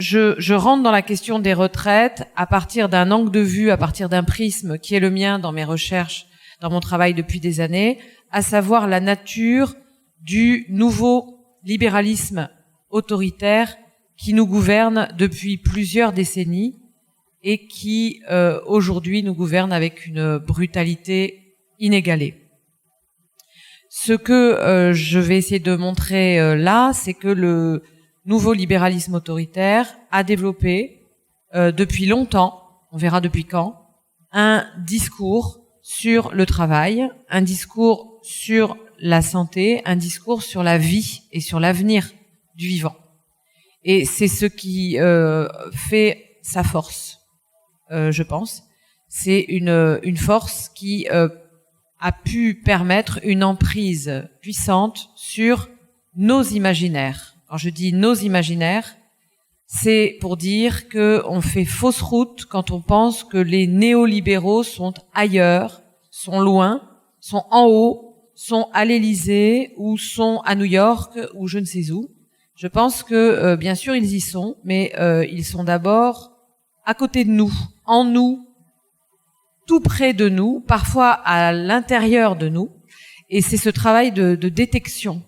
je rentre dans la question des retraites à partir d'un angle de vue, à partir d'un prisme qui est le mien dans mes recherches, dans mon travail depuis des années, à savoir la nature du nouveau libéralisme autoritaire qui nous gouverne depuis plusieurs décennies et qui aujourd'hui nous gouverne avec une brutalité inégalée. Ce que je vais essayer de montrer là, c'est que le nouveau libéralisme autoritaire a développé depuis longtemps, on verra depuis quand, un discours sur le travail, un discours sur la santé, un discours sur la vie et sur l'avenir du vivant. Et c'est ce qui fait sa force, je pense. C'est une force qui a pu permettre une emprise puissante sur nos imaginaires. Quand je dis nos imaginaires, c'est pour dire que on fait fausse route quand on pense que les néolibéraux sont ailleurs, sont loin, sont en haut, sont à l'Élysée ou sont à New York ou je ne sais où. Je pense que bien sûr ils y sont, mais ils sont d'abord à côté de nous, en nous, tout près de nous, parfois à l'intérieur de nous. Et c'est ce travail de détection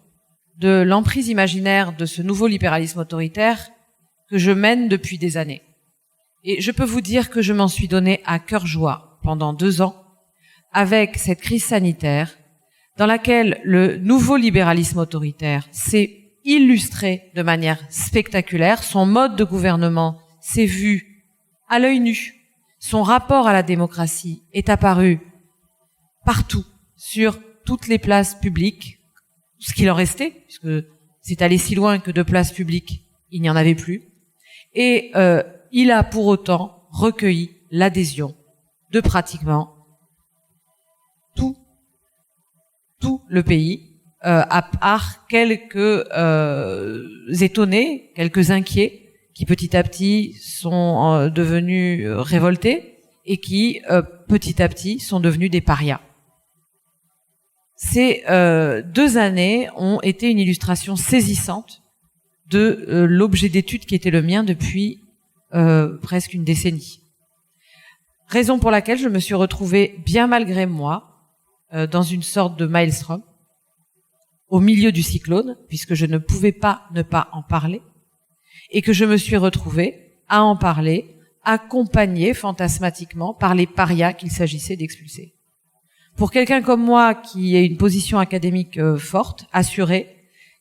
de l'emprise imaginaire de ce nouveau libéralisme autoritaire que je mène depuis des années. Et je peux vous dire que je m'en suis donné à cœur joie pendant 2 ans avec cette crise sanitaire dans laquelle le nouveau libéralisme autoritaire s'est illustré de manière spectaculaire. Son mode de gouvernement s'est vu à l'œil nu. Son rapport à la démocratie est apparu partout, sur toutes les places publiques, ce qu'il en restait, puisque c'est allé si loin que de places publiques, il n'y en avait plus. Et il a pour autant recueilli l'adhésion de pratiquement tout le pays, à part quelques étonnés, quelques inquiets, qui petit à petit sont devenus révoltés et qui petit à petit sont devenus des parias. Ces 2 années ont été une illustration saisissante de l'objet d'étude qui était le mien depuis presque une décennie. Raison pour laquelle je me suis retrouvée, bien malgré moi, dans une sorte de maelstrom, au milieu du cyclone, puisque je ne pouvais pas ne pas en parler, et que je me suis retrouvée à en parler, accompagnée fantasmatiquement par les parias qu'il s'agissait d'expulser. Pour quelqu'un comme moi, qui a une position académique forte, assurée,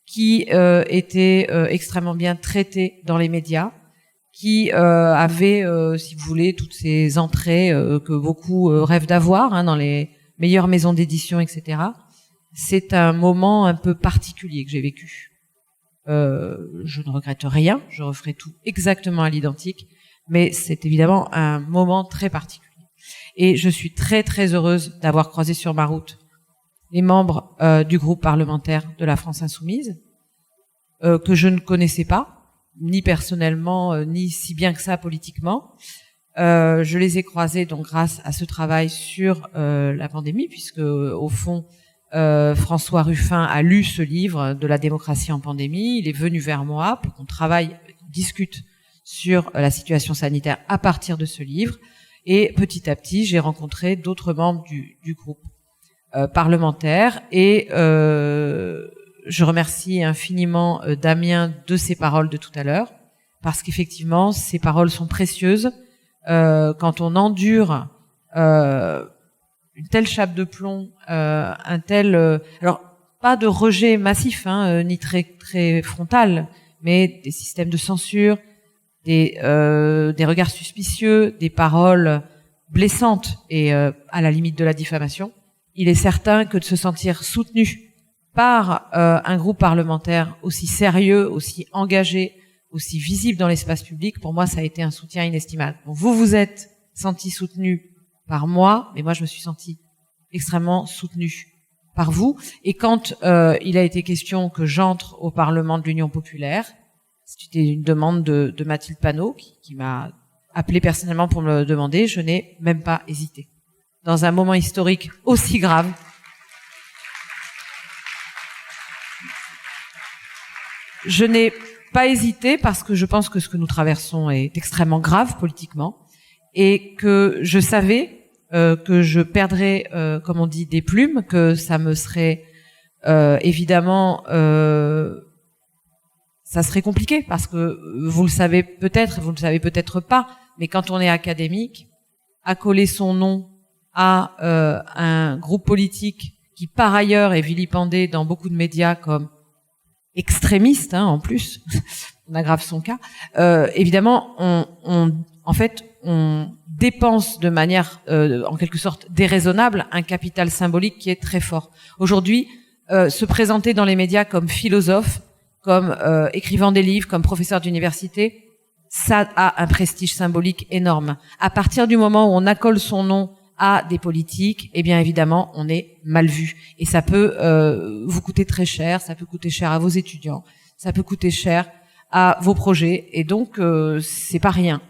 qui était extrêmement bien traité dans les médias, qui avait, si vous voulez, toutes ces entrées que beaucoup rêvent d'avoir dans les meilleures maisons d'édition, etc. C'est un moment un peu particulier que j'ai vécu. Je ne regrette rien, je referai tout exactement à l'identique, mais c'est évidemment un moment très particulier. Et je suis très très heureuse d'avoir croisé sur ma route les membres du groupe parlementaire de la France Insoumise, que je ne connaissais pas, ni personnellement, ni si bien que ça politiquement. Je les ai croisés donc grâce à ce travail sur la pandémie, puisque au fond, François Ruffin a lu ce livre de la démocratie en pandémie. Il est venu vers moi pour qu'on travaille, qu'on discute sur la situation sanitaire à partir de ce livre. Et petit à petit, j'ai rencontré d'autres membres du groupe parlementaire. Et je remercie infiniment Damien de ses paroles de tout à l'heure, parce qu'effectivement, ces paroles sont précieuses. Quand on endure une telle chape de plomb, un tel... alors, pas de rejet massif, ni très très frontal, mais des systèmes de censure, des regards suspicieux, des paroles blessantes et à la limite de la diffamation. Il est certain que de se sentir soutenu par un groupe parlementaire aussi sérieux, aussi engagé, aussi visible dans l'espace public, pour moi, ça a été un soutien inestimable. Bon, vous vous êtes senti soutenu par moi, mais moi, je me suis senti extrêmement soutenu par vous. Et quand il a été question que j'entre au Parlement de l'Union populaire, c'était une demande de Mathilde Panot, qui m'a appelé personnellement pour me le demander, je n'ai même pas hésité. Dans un moment historique aussi grave, je n'ai pas hésiter parce que je pense que ce que nous traversons est extrêmement grave politiquement et que je savais que je perdrais, comme on dit, des plumes, que ça me serait évidemment, ça serait compliqué parce que vous le savez peut-être, vous ne le savez peut-être pas, mais quand on est académique, accoler son nom à un groupe politique qui par ailleurs est vilipendé dans beaucoup de médias comme extrémiste, en plus, on aggrave son cas. Évidemment, en fait, on dépense de manière, en quelque sorte, déraisonnable un capital symbolique qui est très fort. Aujourd'hui, se présenter dans les médias comme philosophe, comme écrivant des livres, comme professeur d'université, ça a un prestige symbolique énorme. À partir du moment où on accole son nom à des politiques, eh bien évidemment, on est mal vu. Et ça peut vous coûter très cher, ça peut coûter cher à vos étudiants, ça peut coûter cher à vos projets, et donc c'est pas rien.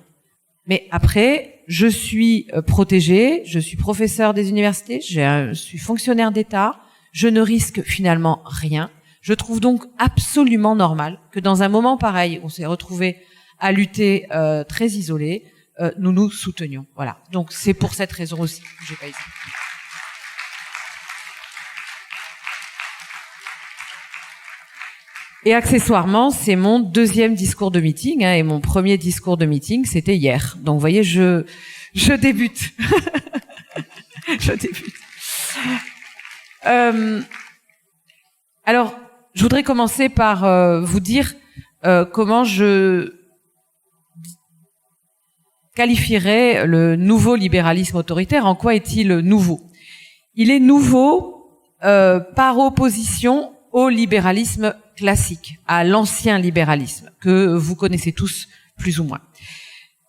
Mais après, je suis protégée, je suis professeur des universités, je suis fonctionnaire d'État, je ne risque finalement rien. Je trouve donc absolument normal que dans un moment pareil, où on s'est retrouvé à lutter très isolés, nous nous soutenions. Voilà. Donc c'est pour cette raison aussi que j'ai pas hésité. Et accessoirement, c'est mon deuxième discours de meeting, et mon premier discours de meeting, c'était hier. Donc vous voyez, je débute. Je débute. Alors, je voudrais commencer par vous dire comment je qualifierais le nouveau libéralisme autoritaire. En quoi est-il nouveau? Il est nouveau par opposition au libéralisme classique, à l'ancien libéralisme, que vous connaissez tous plus ou moins.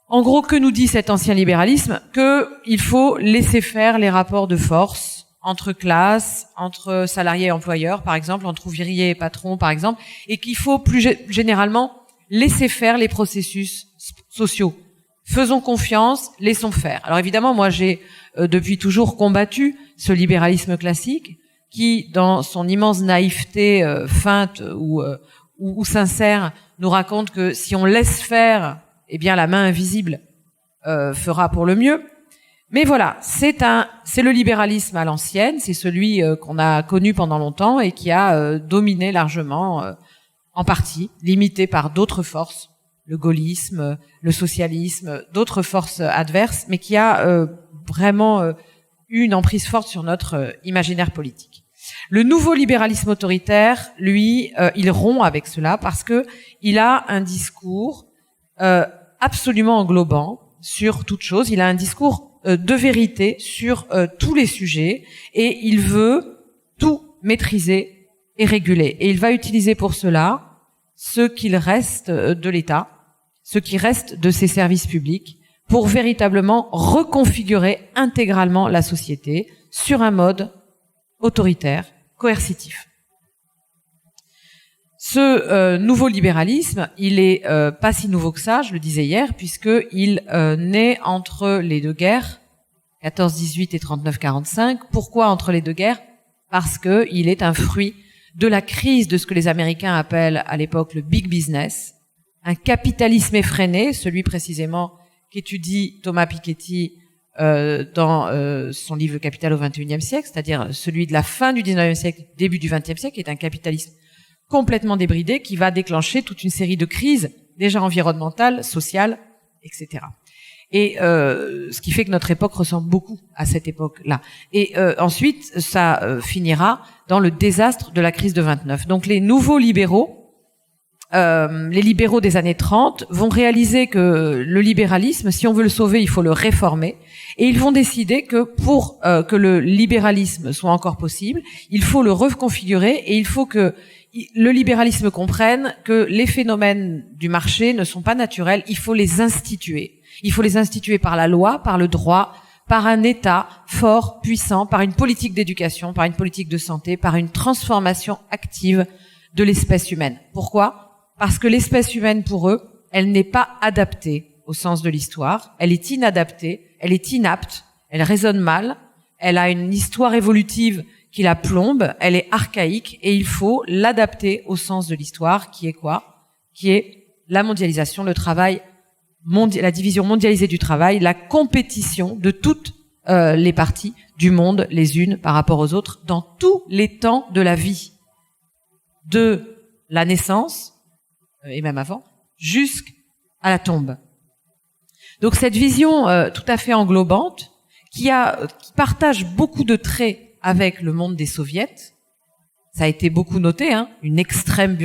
En gros, que nous dit cet ancien libéralisme? Qu'il faut laisser faire les rapports de force entre classes, entre salariés et employeurs, par exemple, entre ouvriers et patrons, par exemple, et qu'il faut plus généralement laisser faire les processus sociaux. Faisons confiance, laissons faire. Alors évidemment, moi j'ai depuis toujours combattu ce libéralisme classique qui, dans son immense naïveté feinte ou sincère, nous raconte que si on laisse faire, eh bien la main invisible fera pour le mieux. Mais voilà, c'est le libéralisme à l'ancienne, c'est celui qu'on a connu pendant longtemps et qui a dominé largement, en partie, limité par d'autres forces, le gaullisme, le socialisme, d'autres forces adverses, mais qui a vraiment eu une emprise forte sur notre imaginaire politique. Le nouveau libéralisme autoritaire, lui, il rompt avec cela parce que il a un discours absolument englobant sur toute chose. Il a un discours de vérité sur tous les sujets et il veut tout maîtriser et réguler. Et il va utiliser pour cela ce qu'il reste de l'État, ce qui reste de ses services publics, pour véritablement reconfigurer intégralement la société sur un mode autoritaire, coercitif. Ce nouveau libéralisme, il est pas si nouveau que ça, je le disais hier, puisqu'il naît entre les deux guerres, 14-18 et 39-45. Pourquoi entre les deux guerres? Parce que il est un fruit de la crise de ce que les Américains appellent à l'époque le big business, un capitalisme effréné, celui précisément qu'étudie Thomas Piketty dans son livre Le Capital au XXIe siècle, c'est-à-dire celui de la fin du XIXe siècle, début du XXe siècle, qui est un capitalisme complètement débridé, qui va déclencher toute une série de crises, déjà environnementales, sociales, etc. Et ce qui fait que notre époque ressemble beaucoup à cette époque-là. Et ensuite, ça finira dans le désastre de la crise de 29. Donc les nouveaux libéraux, les libéraux des années 30 vont réaliser que le libéralisme, si on veut le sauver, il faut le réformer. Et ils vont décider que pour que le libéralisme soit encore possible, il faut le reconfigurer et il faut que le libéralisme comprenne que les phénomènes du marché ne sont pas naturels, il faut les instituer. Il faut les instituer par la loi, par le droit, par un État fort, puissant, par une politique d'éducation, par une politique de santé, par une transformation active de l'espèce humaine. Pourquoi ? Parce que l'espèce humaine, pour eux, elle n'est pas adaptée au sens de l'histoire, elle est inadaptée, elle est inapte, elle raisonne mal, elle a une histoire évolutive qui la plombe, elle est archaïque et il faut l'adapter au sens de l'histoire qui est quoi ? qui est la mondialisation, le travail, la division mondialisée du travail, la compétition de toutes les parties du monde, les unes par rapport aux autres, dans tous les temps de la vie, de la naissance, et même avant, jusqu'à la tombe. Donc cette vision tout à fait englobante, qui partage beaucoup de traits avec le monde des soviets, ça a été beaucoup noté, une extrême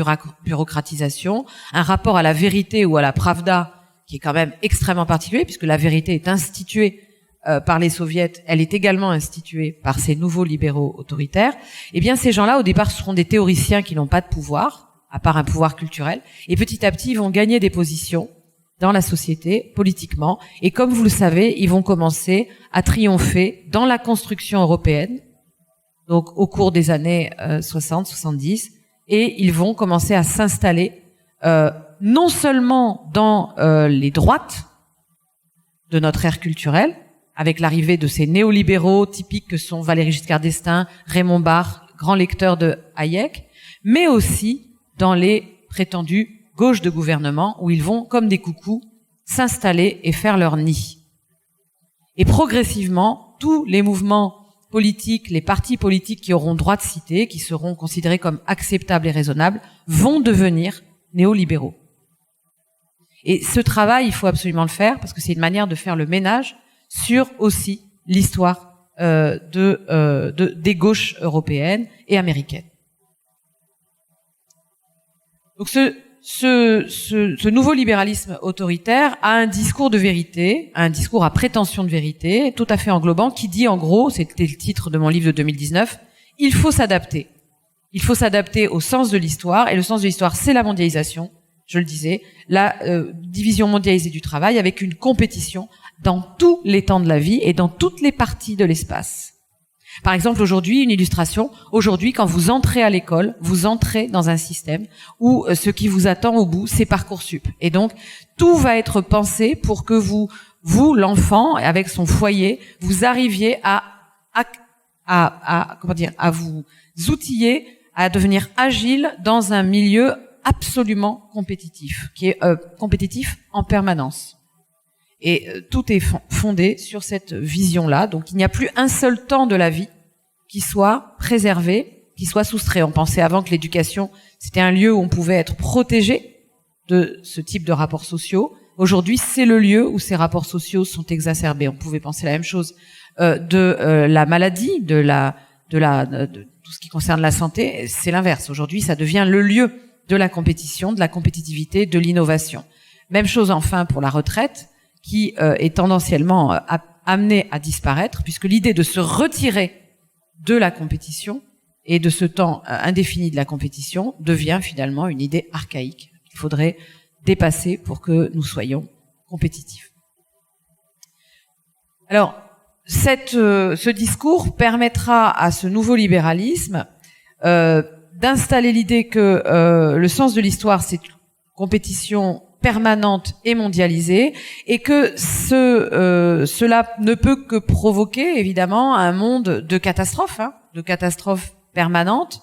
bureaucratisation, un rapport à la vérité ou à la pravda qui est quand même extrêmement particulier, puisque la vérité est instituée par les soviets, elle est également instituée par ces nouveaux libéraux autoritaires. Eh bien, ces gens-là, au départ, seront des théoriciens qui n'ont pas de pouvoir, à part un pouvoir culturel, et petit à petit, ils vont gagner des positions dans la société, politiquement, et comme vous le savez, ils vont commencer à triompher dans la construction européenne, donc au cours des années 60, 70, et ils vont commencer à s'installer non seulement dans les droites de notre ère culturelle, avec l'arrivée de ces néolibéraux typiques que sont Valéry Giscard d'Estaing, Raymond Barre, grand lecteur de Hayek, mais aussi dans les prétendues gauches de gouvernement, où ils vont, comme des coucous, s'installer et faire leur nid. Et progressivement, tous les mouvements politiques, les partis politiques qui auront droit de citer, qui seront considérés comme acceptables et raisonnables, vont devenir néolibéraux. Et ce travail, il faut absolument le faire, parce que c'est une manière de faire le ménage sur aussi l'histoire des gauches européennes et américaines. Donc ce nouveau libéralisme autoritaire a un discours de vérité, un discours à prétention de vérité, tout à fait englobant, qui dit en gros, c'était le titre de mon livre de 2019, il faut s'adapter. Il faut s'adapter au sens de l'histoire, et le sens de l'histoire, c'est la mondialisation, je le disais, la division mondialisée du travail, avec une compétition dans tous les temps de la vie et dans toutes les parties de l'espace. Par exemple, aujourd'hui, une illustration, aujourd'hui, quand vous entrez à l'école, vous entrez dans un système où ce qui vous attend au bout, c'est Parcoursup. Et donc, tout va être pensé pour que vous, l'enfant, avec son foyer, vous arriviez à vous outiller, à devenir agile dans un milieu absolument compétitif, qui est compétitif en permanence. Et tout est fondé sur cette vision-là. Donc, il n'y a plus un seul temps de la vie qui soit préservé, qui soit soustrait. On pensait avant que l'éducation, c'était un lieu où on pouvait être protégé de ce type de rapports sociaux. Aujourd'hui, c'est le lieu où ces rapports sociaux sont exacerbés. On pouvait penser la même chose de la maladie, de tout ce qui concerne la santé. C'est l'inverse. Aujourd'hui, ça devient le lieu de la compétition, de la compétitivité, de l'innovation. Même chose enfin pour la retraite, qui est tendanciellement amené à disparaître, puisque l'idée de se retirer de la compétition et de ce temps indéfini de la compétition devient finalement une idée archaïque qu'il faudrait dépasser pour que nous soyons compétitifs. Alors, ce discours permettra à ce nouveau libéralisme d'installer l'idée que le sens de l'histoire, c'est une compétition permanente et mondialisée, et que cela ne peut que provoquer évidemment un monde de catastrophes, de catastrophes permanentes,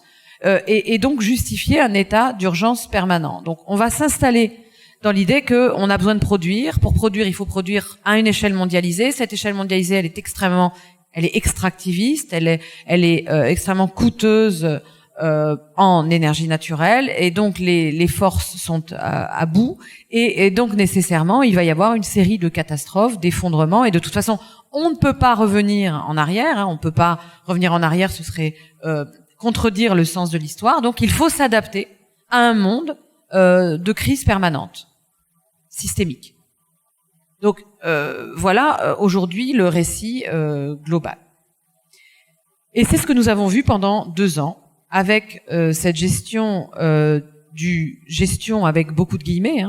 et donc justifier un état d'urgence permanent. Donc on va s'installer dans l'idée qu'on a besoin de produire. Pour produire, il faut produire à une échelle mondialisée. Cette échelle mondialisée, elle est extractiviste, elle est extrêmement coûteuse en énergie naturelle, et donc les forces sont à bout, et donc nécessairement il va y avoir une série de catastrophes, d'effondrements, et de toute façon on ne peut pas revenir en arrière, on ne peut pas revenir en arrière, ce serait contredire le sens de l'histoire. Donc il faut s'adapter à un monde de crise permanente, systémique. Donc voilà aujourd'hui le récit global. Et c'est ce que nous avons vu pendant 2 ans, avec cette gestion avec beaucoup de guillemets,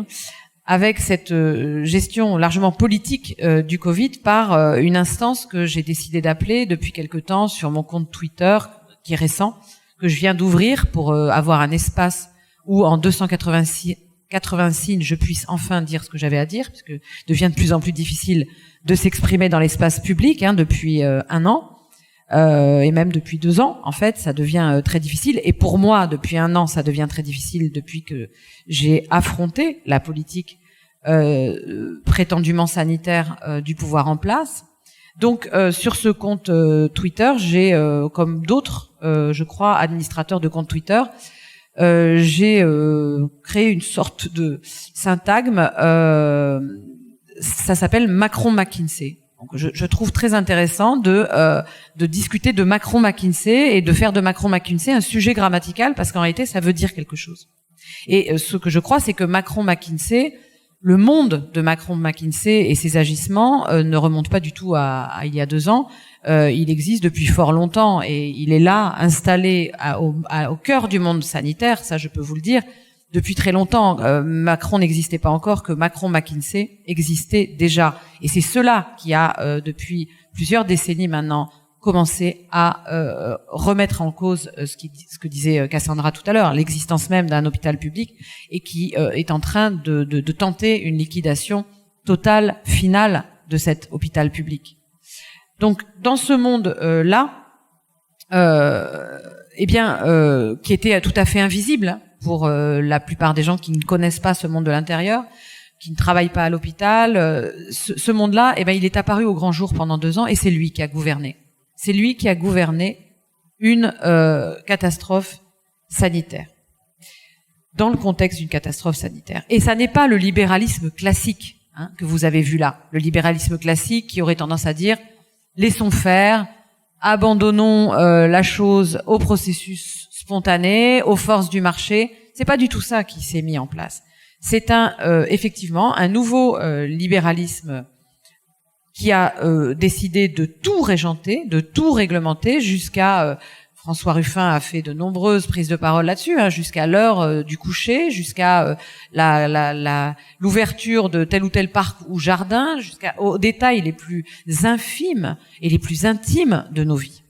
avec cette gestion largement politique du Covid par une instance que j'ai décidé d'appeler depuis quelque temps sur mon compte Twitter, qui est récent, que je viens d'ouvrir pour avoir un espace où en 280 signes je puisse enfin dire ce que j'avais à dire, puisque devient de plus en plus difficile de s'exprimer dans l'espace public depuis 1 an. et même depuis 2 ans, en fait, ça devient très difficile. Et pour moi, depuis 1 an, ça devient très difficile depuis que j'ai affronté la politique prétendument sanitaire du pouvoir en place. Donc, sur ce compte Twitter, j'ai, comme d'autres, je crois, administrateurs de compte Twitter, j'ai créé une sorte de syntagme. Ça s'appelle Macron-McKinsey. Donc, je trouve très intéressant de discuter de Macron-McKinsey et de faire de Macron-McKinsey un sujet grammatical, parce qu'en réalité, ça veut dire quelque chose. Et ce que je crois, c'est que Macron-McKinsey, le monde de Macron-McKinsey et ses agissements ne remontent pas du tout à il y a 2 ans. Il existe depuis fort longtemps et il est là, installé au cœur du monde sanitaire, ça je peux vous le dire, depuis très longtemps. Macron n'existait pas encore, que Macron-McKinsey existait déjà. Et c'est cela qui a, depuis plusieurs décennies maintenant, commencé à remettre en cause ce que disait Cassandra tout à l'heure, l'existence même d'un hôpital public, et qui est en train de tenter une liquidation totale, finale de cet hôpital public. Donc, dans ce monde-là, qui était tout à fait invisible pour la plupart des gens qui ne connaissent pas ce monde de l'intérieur, qui ne travaillent pas à l'hôpital, ce monde-là, il est apparu au grand jour pendant 2 ans, et c'est lui qui a gouverné. C'est lui qui a gouverné une catastrophe sanitaire, dans le contexte d'une catastrophe sanitaire. Et ça n'est pas le libéralisme classique que vous avez vu là. Le libéralisme classique qui aurait tendance à dire « laissons faire, abandonnons la chose au processus spontané, aux forces du marché ». C'est pas du tout ça qui s'est mis en place. C'est effectivement un nouveau libéralisme qui a décidé de tout régenter, de tout réglementer, jusqu'à François Ruffin a fait de nombreuses prises de parole là-dessus, jusqu'à l'heure du coucher, jusqu'à l'ouverture de tel ou tel parc ou jardin, jusqu'aux détails les plus infimes et les plus intimes de nos vies.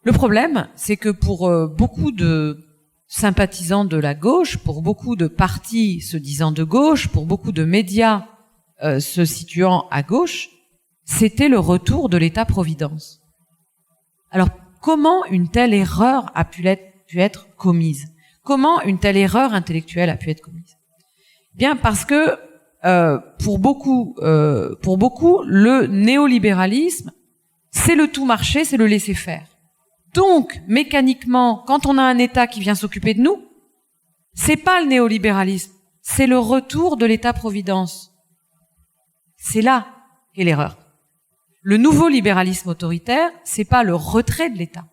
Le problème, c'est que pour beaucoup de sympathisants de la gauche, pour beaucoup de partis se disant de gauche, pour beaucoup de médias se situant à gauche, c'était le retour de l'État-providence. Alors, comment une telle erreur a pu être commise? Comment une telle erreur intellectuelle a pu être commise? Bien, parce que pour beaucoup, le néolibéralisme, c'est le tout marché, c'est le laisser-faire. Donc, mécaniquement, quand on a un État qui vient s'occuper de nous, c'est pas le néolibéralisme, c'est le retour de l'État-providence. C'est là qu'est l'erreur. Le nouveau libéralisme autoritaire, c'est pas le retrait de l'État.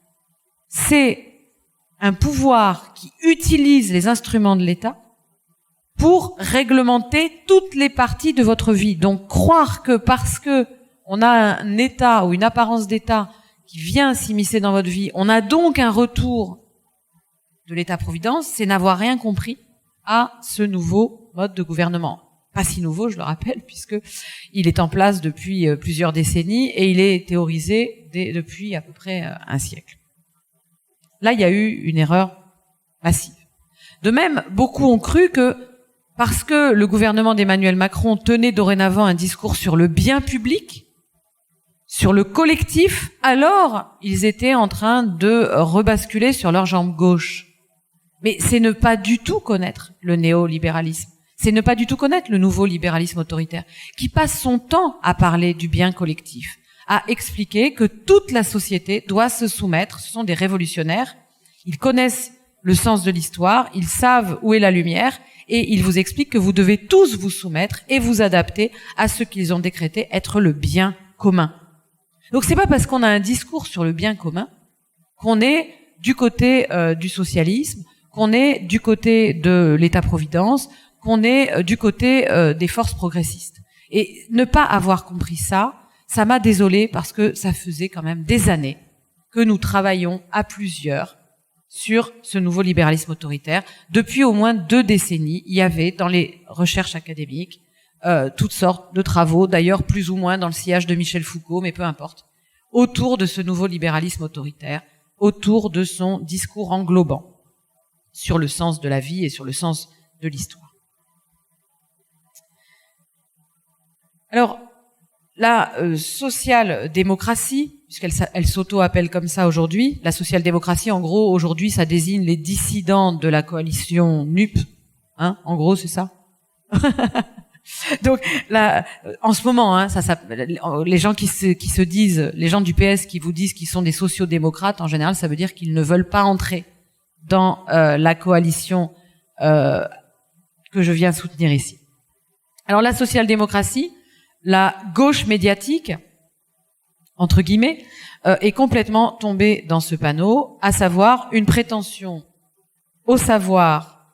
C'est un pouvoir qui utilise les instruments de l'État pour réglementer toutes les parties de votre vie. Donc, croire que parce que on a un État ou une apparence d'État qui vient s'immiscer dans votre vie, on a donc un retour de l'État-providence, c'est n'avoir rien compris à ce nouveau mode de gouvernement. Pas si nouveau, je le rappelle, puisque il est en place depuis plusieurs décennies et il est théorisé depuis à peu près un siècle. Là, il y a eu une erreur massive. De même, beaucoup ont cru que parce que le gouvernement d'Emmanuel Macron tenait dorénavant un discours sur le bien public, sur le collectif, alors ils étaient en train de rebasculer sur leur jambe gauche. Mais c'est ne pas du tout connaître le néolibéralisme. C'est ne pas du tout connaître le nouveau libéralisme autoritaire, qui passe son temps à parler du bien collectif, à expliquer que toute la société doit se soumettre. Ce sont des révolutionnaires. Ils connaissent le sens de l'histoire, ils savent où est la lumière, et ils vous expliquent que vous devez tous vous soumettre et vous adapter à ce qu'ils ont décrété être le bien commun. Donc c'est pas parce qu'on a un discours sur le bien commun qu'on est du côté du socialisme, qu'on est du côté de l'État-providence, qu'on est du côté des forces progressistes. Et ne pas avoir compris ça, ça m'a désolée parce que ça faisait quand même des années que nous travaillons à plusieurs sur ce nouveau libéralisme autoritaire. Depuis au moins 2 décennies, il y avait dans les recherches académiques toutes sortes de travaux, d'ailleurs plus ou moins dans le sillage de Michel Foucault, mais peu importe, autour de ce nouveau libéralisme autoritaire, autour de son discours englobant sur le sens de la vie et sur le sens de l'histoire. Alors, La social-démocratie, puisqu'elle s'auto-appelle comme ça aujourd'hui, la social-démocratie, en gros, aujourd'hui, ça désigne les dissidents de la coalition NUP. Hein, en gros, c'est ça. Donc là, en ce moment, hein, les gens qui se disent, les gens du PS qui vous disent qu'ils sont des sociodémocrates, en général, ça veut dire qu'ils ne veulent pas entrer dans la coalition que je viens soutenir ici. Alors la social-démocratie, la gauche médiatique, entre guillemets, est complètement tombée dans ce panneau, à savoir une prétention au savoir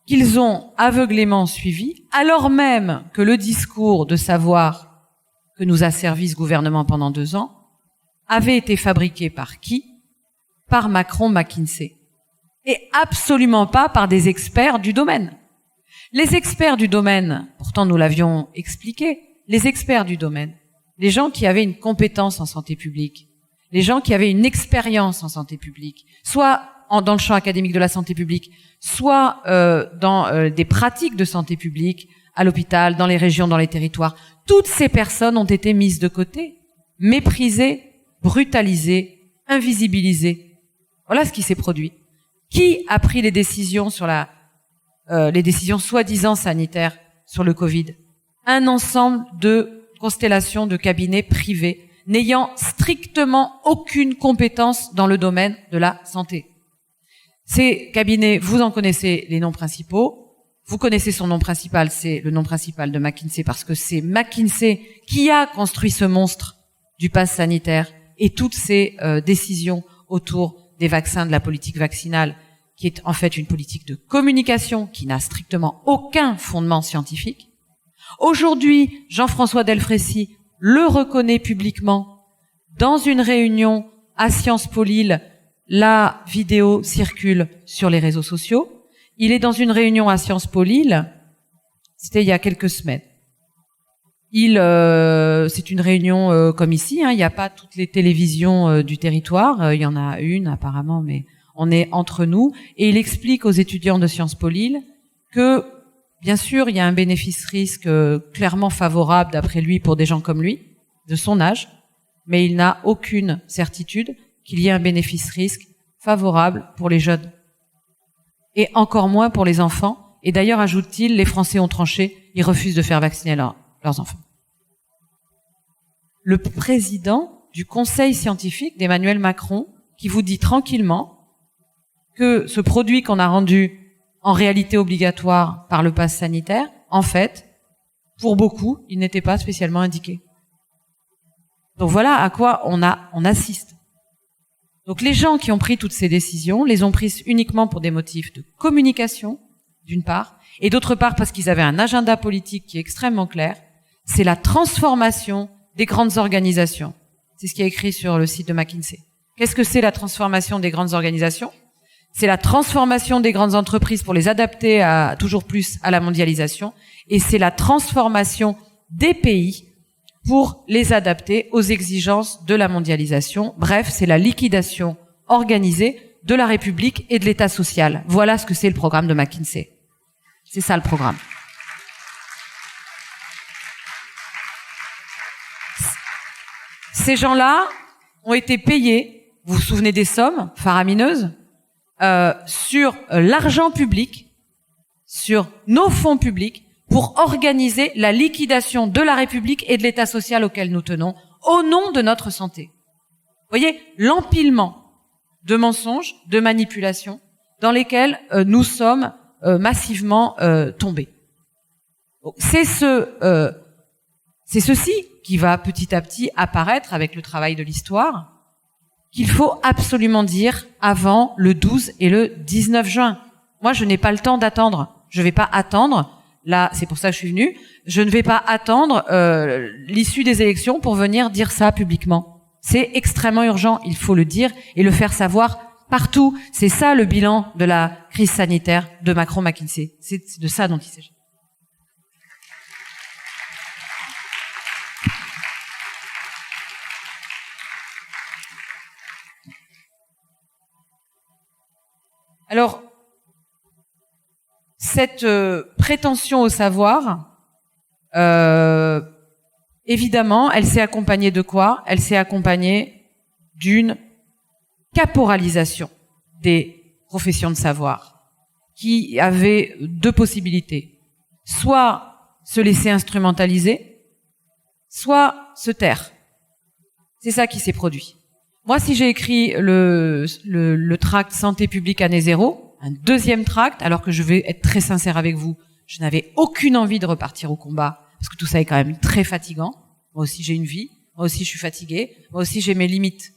qu'ils ont aveuglément suivi, alors même que le discours de savoir que nous a servi ce gouvernement pendant 2 ans avait été fabriqué par qui? Par Macron-McKinsey. Et absolument pas par des experts du domaine. Les experts du domaine, pourtant nous l'avions expliqué, les experts du domaine, les gens qui avaient une compétence en santé publique, les gens qui avaient une expérience en santé publique, soit dans le champ académique de la santé publique, soit dans des pratiques de santé publique, à l'hôpital, dans les régions, dans les territoires. Toutes ces personnes ont été mises de côté, méprisées, brutalisées, invisibilisées. Voilà ce qui s'est produit. Qui a pris les décisions sur les décisions soi-disant sanitaires sur le Covid? Un ensemble de constellations de cabinets privés n'ayant strictement aucune compétence dans le domaine de la santé. Ces cabinets, vous en connaissez les noms principaux. Vous connaissez son nom principal, c'est le nom principal de McKinsey, parce que c'est McKinsey qui a construit ce monstre du pass sanitaire et toutes ces décisions autour des vaccins, de la politique vaccinale, qui est en fait une politique de communication qui n'a strictement aucun fondement scientifique. Aujourd'hui, Jean-François Delfraissy le reconnaît publiquement dans une réunion à Sciences Po Lille. La vidéo circule sur les réseaux sociaux. Il est dans une réunion à Sciences Po Lille. C'était il y a quelques semaines. C'est une réunion comme ici. Hein, il n'y a pas toutes les télévisions du territoire. Il y en a une apparemment, mais on est entre nous. Et il explique aux étudiants de Sciences Po Lille que, bien sûr, il y a un bénéfice-risque clairement favorable d'après lui pour des gens comme lui, de son âge, mais il n'a aucune certitude qu'il y ait un bénéfice-risque favorable pour les jeunes. Et encore moins pour les enfants. Et d'ailleurs, ajoute-t-il, les Français ont tranché, ils refusent de faire vacciner leurs enfants. Le président du conseil scientifique d'Emmanuel Macron, qui vous dit tranquillement que ce produit qu'on a rendu en réalité obligatoire par le pass sanitaire, en fait, pour beaucoup, il n'était pas spécialement indiqué. Donc voilà à quoi on assiste. Donc les gens qui ont pris toutes ces décisions les ont prises uniquement pour des motifs de communication, d'une part, et d'autre part parce qu'ils avaient un agenda politique qui est extrêmement clair, c'est la transformation des grandes organisations. C'est ce qui est écrit sur le site de McKinsey. Qu'est-ce que c'est la transformation des grandes organisations? C'est la transformation des grandes entreprises pour les adapter toujours plus à la mondialisation, et c'est la transformation des pays pour les adapter aux exigences de la mondialisation. Bref, c'est la liquidation organisée de la République et de l'État social. Voilà ce que c'est le programme de McKinsey. C'est ça le programme. Ces gens-là ont été payés, vous vous souvenez des sommes faramineuses, sur l'argent public, sur nos fonds publics, pour organiser la liquidation de la République et de l'État social auquel nous tenons, au nom de notre santé. Vous voyez, l'empilement de mensonges, de manipulations, dans lesquels nous sommes massivement tombés. C'est ceci qui va petit à petit apparaître avec le travail de l'histoire, qu'il faut absolument dire avant le 12 et le 19 juin. Moi, je n'ai pas le temps d'attendre. Je ne vais pas attendre. Là, c'est pour ça que je suis venue. Je ne vais pas attendre l'issue des élections pour venir dire ça publiquement. C'est extrêmement urgent. Il faut le dire et le faire savoir partout. C'est ça le bilan de la crise sanitaire de Macron-McKinsey. C'est de ça dont il s'agit. Alors, cette prétention au savoir évidemment, elle s'est accompagnée de quoi? Elle s'est accompagnée d'une caporalisation des professions de savoir, qui avait deux possibilités. Soit se laisser instrumentaliser, soit se taire. C'est ça qui s'est produit. Moi, si j'ai écrit le tract Santé publique année zéro, un deuxième tract, alors que je vais être très sincère avec vous, je n'avais aucune envie de repartir au combat, parce que tout ça est quand même très fatigant. Moi aussi, j'ai une vie. Moi aussi, je suis fatiguée. Moi aussi, j'ai mes limites.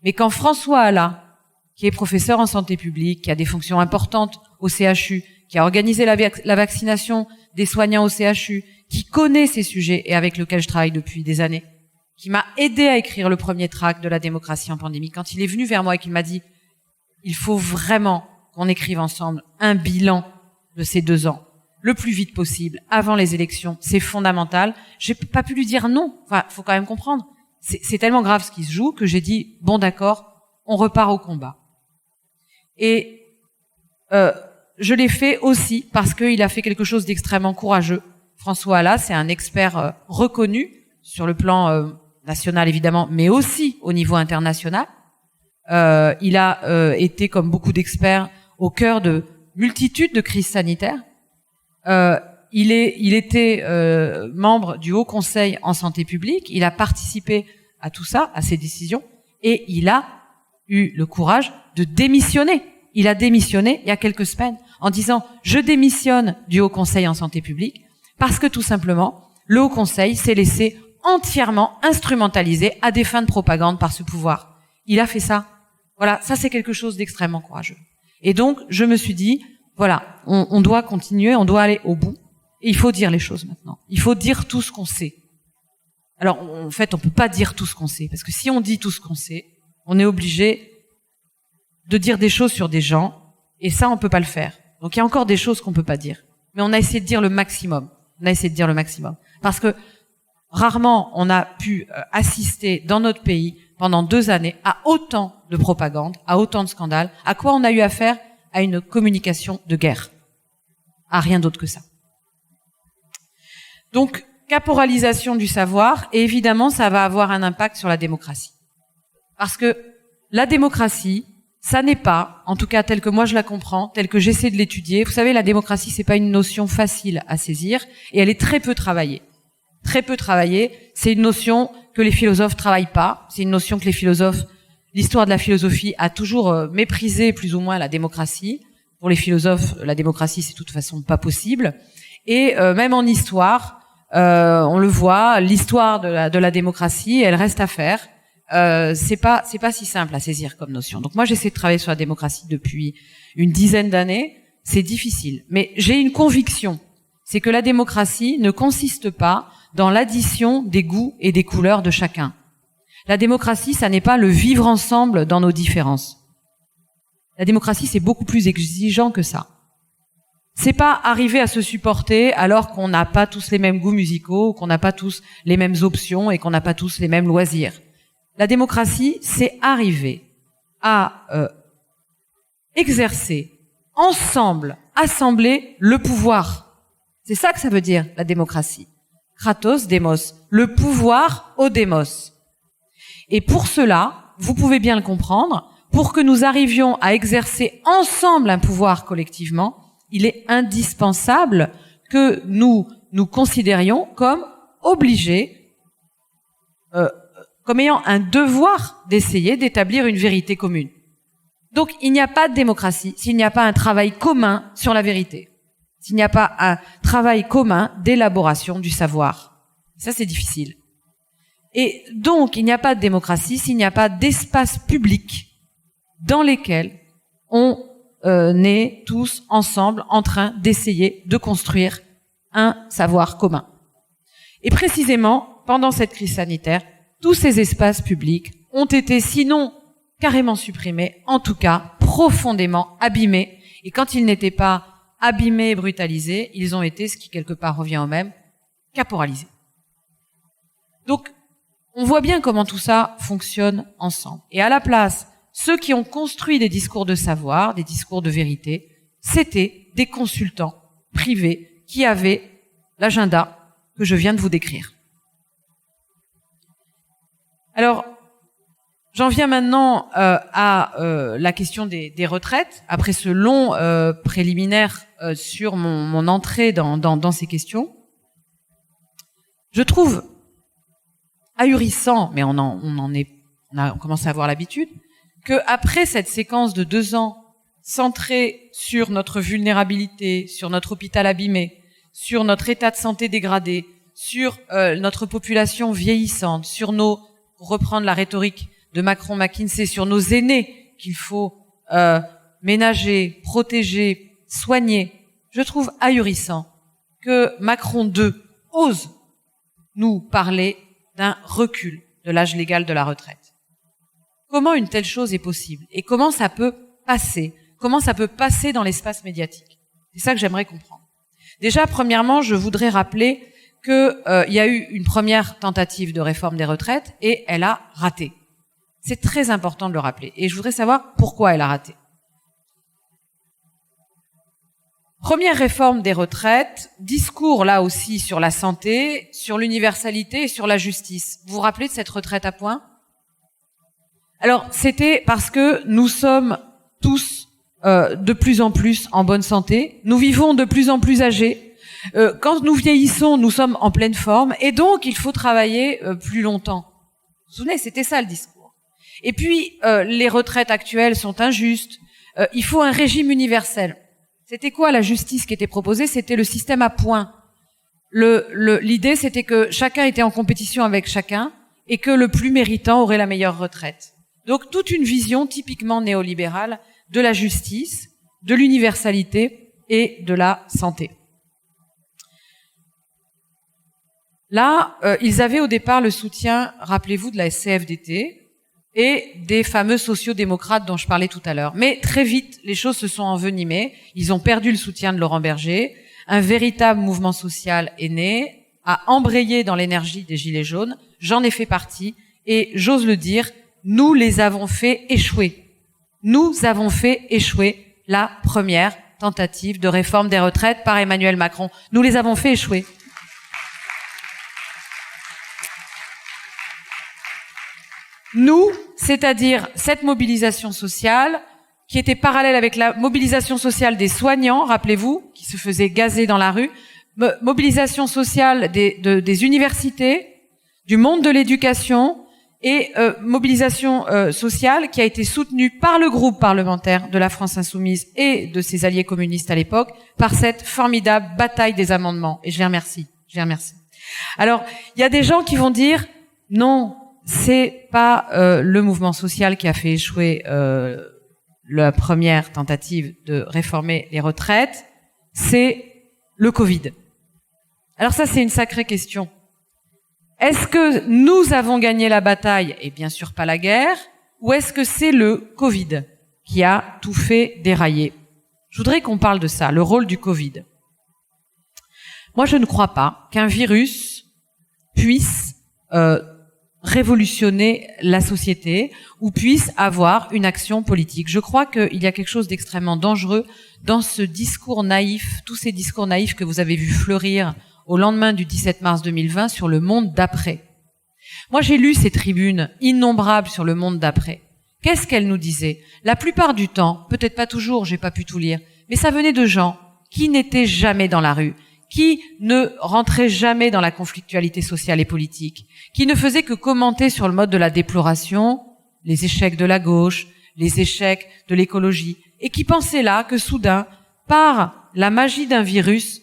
Mais quand François Alla, qui est professeur en santé publique, qui a des fonctions importantes au CHU, qui a organisé la vaccination des soignants au CHU, qui connaît ces sujets et avec lequel je travaille depuis des années, qui m'a aidé à écrire le premier tract de la démocratie en pandémie, quand il est venu vers moi et qu'il m'a dit « Il faut vraiment qu'on écrive ensemble un bilan de ces 2 ans, le plus vite possible, avant les élections, c'est fondamental », j'ai pas pu lui dire non. Enfin, faut quand même comprendre. C'est tellement grave ce qui se joue que j'ai dit « Bon d'accord, on repart au combat ». Et je l'ai fait aussi parce qu'il a fait quelque chose d'extrêmement courageux. François Alla, c'est un expert reconnu sur le plan national évidemment, mais aussi au niveau international. Il a été, comme beaucoup d'experts, au cœur de multitudes de crises sanitaires. Il était membre du Haut Conseil en santé publique. Il a participé à tout ça, à ces décisions, et il a eu le courage de démissionner. Il a démissionné il y a quelques semaines en disant « Je démissionne du Haut Conseil en santé publique parce que tout simplement, le Haut Conseil s'est laissé entièrement instrumentalisé à des fins de propagande par ce pouvoir. » Il a fait ça. Voilà, ça c'est quelque chose d'extrêmement courageux. Et donc, je me suis dit, voilà, on doit continuer, on doit aller au bout. Et il faut dire les choses maintenant. Il faut dire tout ce qu'on sait. Alors, en fait, on peut pas dire tout ce qu'on sait, parce que si on dit tout ce qu'on sait, on est obligé de dire des choses sur des gens, et ça, on peut pas le faire. Donc, il y a encore des choses qu'on peut pas dire. Mais on a essayé de dire le maximum. On a essayé de dire le maximum. Parce que rarement, on a pu assister dans notre pays, pendant 2 années, à autant de propagande, à autant de scandales. À quoi on a eu affaire? À une communication de guerre. À rien d'autre que ça. Donc, caporalisation du savoir, et évidemment, ça va avoir un impact sur la démocratie. Parce que la démocratie, ça n'est pas, en tout cas tel que moi je la comprends, tel que j'essaie de l'étudier. Vous savez, la démocratie, c'est pas une notion facile à saisir, et elle est très peu travaillée. Très peu travaillée. C'est une notion que les philosophes travaillent pas. C'est une notion que les philosophes, l'histoire de la philosophie a toujours méprisé plus ou moins la démocratie. Pour les philosophes, la démocratie, c'est de toute façon pas possible. Et même en histoire, on le voit, l'histoire de la démocratie, elle reste à faire. C'est pas si simple à saisir comme notion. Donc moi, j'essaie de travailler sur la démocratie depuis une dizaine d'années. C'est difficile, mais j'ai une conviction, c'est que la démocratie ne consiste pas dans l'addition des goûts et des couleurs de chacun. La démocratie, ça n'est pas le vivre ensemble dans nos différences. La démocratie, c'est beaucoup plus exigeant que ça. C'est pas arriver à se supporter alors qu'on n'a pas tous les mêmes goûts musicaux, qu'on n'a pas tous les mêmes options et qu'on n'a pas tous les mêmes loisirs. La démocratie, c'est arriver à exercer ensemble, assembler le pouvoir. C'est ça que ça veut dire, la démocratie. Kratos, démos. Le pouvoir au démos. Et pour cela, vous pouvez bien le comprendre, pour que nous arrivions à exercer ensemble un pouvoir collectivement, il est indispensable que nous nous considérions comme obligés, comme ayant un devoir d'essayer d'établir une vérité commune. Donc, il n'y a pas de démocratie s'il n'y a pas un travail commun sur la vérité. S'il n'y a pas un travail commun d'élaboration du savoir. Ça, c'est difficile. Et donc, il n'y a pas de démocratie s'il n'y a pas d'espace public dans lesquels on est tous ensemble en train d'essayer de construire un savoir commun. Et précisément, pendant cette crise sanitaire, tous ces espaces publics ont été, sinon carrément supprimés, en tout cas profondément abîmés. Et quand ils n'étaient pas abîmés et brutalisés, ils ont été, ce qui quelque part revient au même, caporalisés. Donc, on voit bien comment tout ça fonctionne ensemble. Et à la place, ceux qui ont construit des discours de savoir, des discours de vérité, c'était des consultants privés qui avaient l'agenda que je viens de vous décrire. Alors, j'en viens maintenant à la question des retraites. Après ce long préliminaire sur mon entrée dans ces questions, je trouve ahurissant, mais on a commencé à avoir l'habitude, que après cette séquence de 2 ans centrée sur notre vulnérabilité, sur notre hôpital abîmé, sur notre état de santé dégradé, sur notre population vieillissante, sur pour reprendre la rhétorique de Macron-McKinsey, sur nos aînés qu'il faut ménager, protéger, soigner, je trouve ahurissant que Macron 2 ose nous parler d'un recul de l'âge légal de la retraite. Comment une telle chose est possible et comment ça peut passer? Comment ça peut passer dans l'espace médiatique? C'est ça que j'aimerais comprendre. Déjà, premièrement, je voudrais rappeler que y a eu une première tentative de réforme des retraites et elle a raté. C'est très important de le rappeler. Et je voudrais savoir pourquoi elle a raté. Première réforme des retraites, discours là aussi sur la santé, sur l'universalité et sur la justice. Vous vous rappelez de cette retraite à points? Alors, c'était parce que nous sommes tous de plus en plus en bonne santé, nous vivons de plus en plus âgés. Quand nous vieillissons, nous sommes en pleine forme et donc il faut travailler plus longtemps. Vous vous souvenez, c'était ça le discours. Et puis, les retraites actuelles sont injustes. Il faut un régime universel. C'était quoi la justice qui était proposée? C'était le système à points. L'idée, c'était que chacun était en compétition avec chacun et que le plus méritant aurait la meilleure retraite. Donc, toute une vision typiquement néolibérale de la justice, de l'universalité et de la santé. Là, ils avaient au départ le soutien, rappelez-vous, de la CFDT et des fameux sociaux-démocrates dont je parlais tout à l'heure. Mais très vite, les choses se sont envenimées. Ils ont perdu le soutien de Laurent Berger. Un véritable mouvement social est né, a embrayé dans l'énergie des Gilets jaunes. J'en ai fait partie et j'ose le dire, nous les avons fait échouer. Nous avons fait échouer la première tentative de réforme des retraites par Emmanuel Macron. Nous les avons fait échouer. Nous, c'est-à-dire cette mobilisation sociale qui était parallèle avec la mobilisation sociale des soignants, rappelez-vous, qui se faisaient gazer dans la rue, mobilisation sociale des universités, du monde de l'éducation et mobilisation sociale qui a été soutenue par le groupe parlementaire de la France Insoumise et de ses alliés communistes à l'époque par cette formidable bataille des amendements. Et je les remercie. Alors, il y a des gens qui vont dire non, c'est pas le mouvement social qui a fait échouer la première tentative de réformer les retraites, c'est le Covid. Alors ça, c'est une sacrée question. Est-ce que nous avons gagné la bataille, et bien sûr pas la guerre, ou est-ce que c'est le Covid qui a tout fait dérailler? Je voudrais qu'on parle de ça, le rôle du Covid. Moi, je ne crois pas qu'un virus puisse révolutionner la société ou puisse avoir une action politique. Je crois qu'il y a quelque chose d'extrêmement dangereux dans ce discours naïf, tous ces discours naïfs que vous avez vu fleurir au lendemain du 17 mars 2020 sur le monde d'après. Moi, j'ai lu ces tribunes innombrables sur le monde d'après. Qu'est-ce qu'elles nous disaient? La plupart du temps, peut-être pas toujours, j'ai pas pu tout lire, mais ça venait de gens qui n'étaient jamais dans la rue, qui ne rentraient jamais dans la conflictualité sociale et politique, qui ne faisaient que commenter sur le mode de la déploration, les échecs de la gauche, les échecs de l'écologie, et qui pensaient là que soudain, par la magie d'un virus,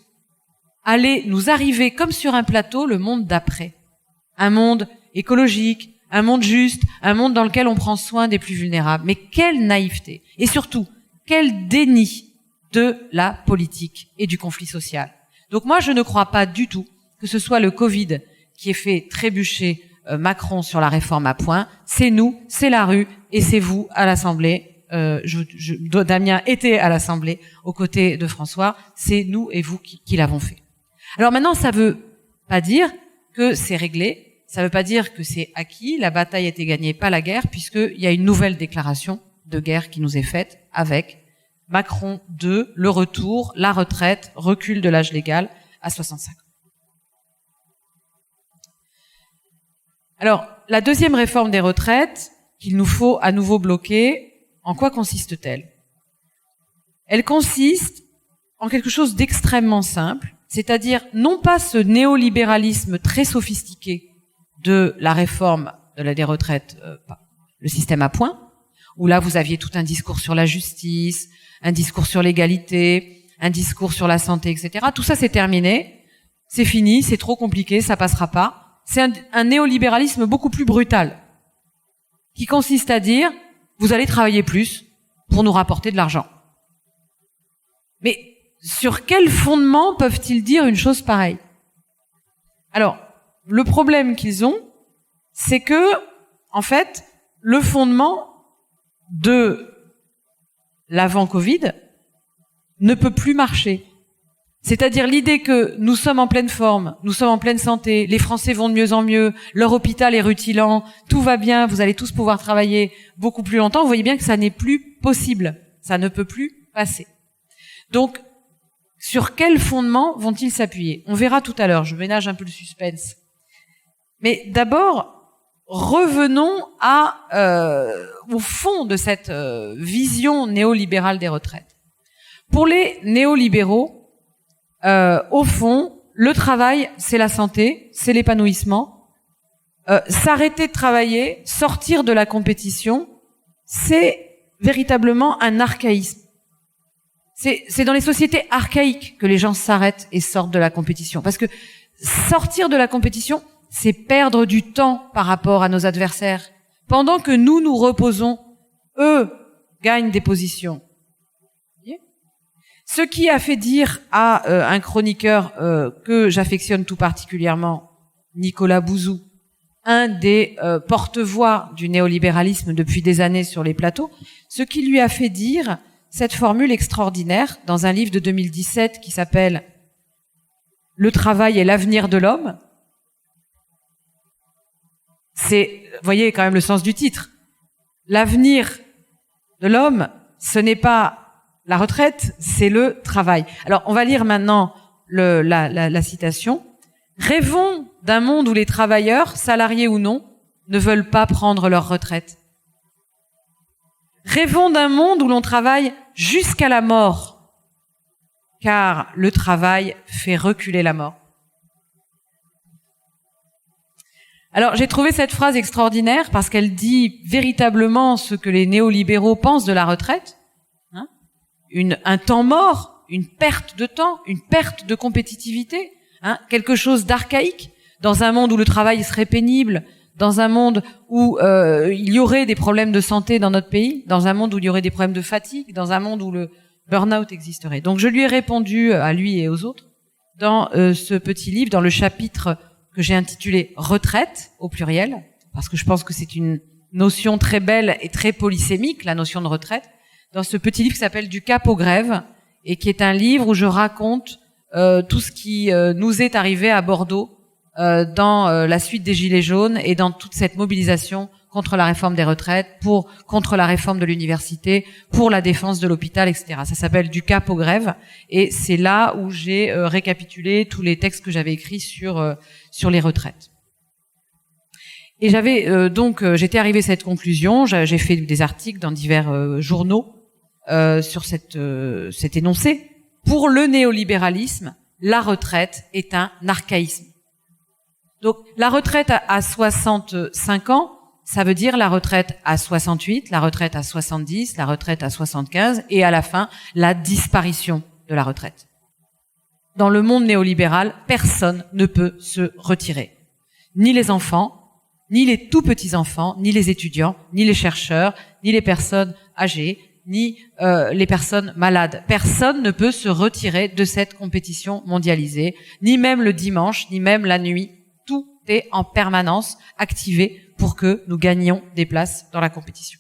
allait nous arriver comme sur un plateau le monde d'après. Un monde écologique, un monde juste, un monde dans lequel on prend soin des plus vulnérables. Mais quelle naïveté! Et surtout, quel déni de la politique et du conflit social. Donc moi, je ne crois pas du tout que ce soit le Covid qui ait fait trébucher Macron sur la réforme à points. C'est nous, c'est la rue et c'est vous à l'Assemblée. Damien était à l'Assemblée aux côtés de François. C'est nous et vous qui l'avons fait. Alors maintenant, ça veut pas dire que c'est réglé. Ça veut pas dire que c'est acquis. La bataille a été gagnée, pas la guerre, puisqu'il y a une nouvelle déclaration de guerre qui nous est faite avec Macron 2, le retour, la retraite, recul de l'âge légal à 65 ans. Alors, la deuxième réforme des retraites qu'il nous faut à nouveau bloquer, en quoi consiste-t-elle? Elle consiste en quelque chose d'extrêmement simple, c'est-à-dire non pas ce néolibéralisme très sophistiqué de la réforme des retraites, le système à points, où là vous aviez tout un discours sur la justice, un discours sur l'égalité, un discours sur la santé, etc. Tout ça c'est terminé, c'est fini, c'est trop compliqué, ça passera pas. C'est un néolibéralisme beaucoup plus brutal, qui consiste à dire vous allez travailler plus pour nous rapporter de l'argent. Mais sur quel fondement peuvent-ils dire une chose pareille? Alors, le problème qu'ils ont, c'est que, en fait, le fondement de l'avant-Covid ne peut plus marcher. C'est-à-dire l'idée que nous sommes en pleine forme, nous sommes en pleine santé, les Français vont de mieux en mieux, leur hôpital est rutilant, tout va bien, vous allez tous pouvoir travailler beaucoup plus longtemps, vous voyez bien que ça n'est plus possible. Ça ne peut plus passer. Donc, sur quel fondement vont-ils s'appuyer? On verra tout à l'heure, je ménage un peu le suspense. Mais d'abord, revenons au fond de cette vision néolibérale des retraites. Pour les néolibéraux, au fond, le travail, c'est la santé, c'est l'épanouissement. S'arrêter de travailler, sortir de la compétition, c'est véritablement un archaïsme. C'est dans les sociétés archaïques que les gens s'arrêtent et sortent de la compétition. Parce que sortir de la compétition, c'est perdre du temps par rapport à nos adversaires. Pendant que nous reposons, eux gagnent des positions. Ce qui a fait dire à un chroniqueur que j'affectionne tout particulièrement, Nicolas Bouzou, un des porte-voix du néolibéralisme depuis des années sur les plateaux, ce qui lui a fait dire cette formule extraordinaire dans un livre de 2017 qui s'appelle « Le travail est l'avenir de l'homme ». C'est, vous voyez quand même le sens du titre. L'avenir de l'homme, ce n'est pas la retraite, c'est le travail. Alors, on va lire maintenant la citation. « Rêvons d'un monde où les travailleurs, salariés ou non, ne veulent pas prendre leur retraite. Rêvons d'un monde où l'on travaille jusqu'à la mort, car le travail fait reculer la mort. » Alors, j'ai trouvé cette phrase extraordinaire parce qu'elle dit véritablement ce que les néolibéraux pensent de la retraite. Un temps mort, une perte de temps, une perte de compétitivité, quelque chose d'archaïque, dans un monde où le travail serait pénible, dans un monde où il y aurait des problèmes de santé dans notre pays, dans un monde où il y aurait des problèmes de fatigue, dans un monde où le burn-out existerait. Donc je lui ai répondu, à lui et aux autres, dans ce petit livre, dans le chapitre que j'ai intitulé « Retraite » au pluriel, parce que je pense que c'est une notion très belle et très polysémique, la notion de retraite, dans ce petit livre qui s'appelle « Du cap aux grèves » et qui est un livre où je raconte tout ce qui nous est arrivé à Bordeaux dans la suite des Gilets jaunes et dans toute cette mobilisation contre la réforme des retraites, contre la réforme de l'université, pour la défense de l'hôpital, etc. Ça s'appelle « Du cap aux grèves » et c'est là où j'ai récapitulé tous les textes que j'avais écrits sur les retraites. Et j'étais arrivée à cette conclusion, j'ai fait des articles dans divers journaux sur cet énoncé. Pour le néolibéralisme, la retraite est un archaïsme. Donc la retraite à 65 ans, ça veut dire la retraite à 68, la retraite à 70, la retraite à 75 et à la fin, la disparition de la retraite. Dans le monde néolibéral, personne ne peut se retirer. Ni les enfants, ni les tout petits enfants, ni les étudiants, ni les chercheurs, ni les personnes âgées, ni les personnes malades. Personne ne peut se retirer de cette compétition mondialisée, ni même le dimanche, ni même la nuit. Tout est en permanence activé pour que nous gagnions des places dans la compétition.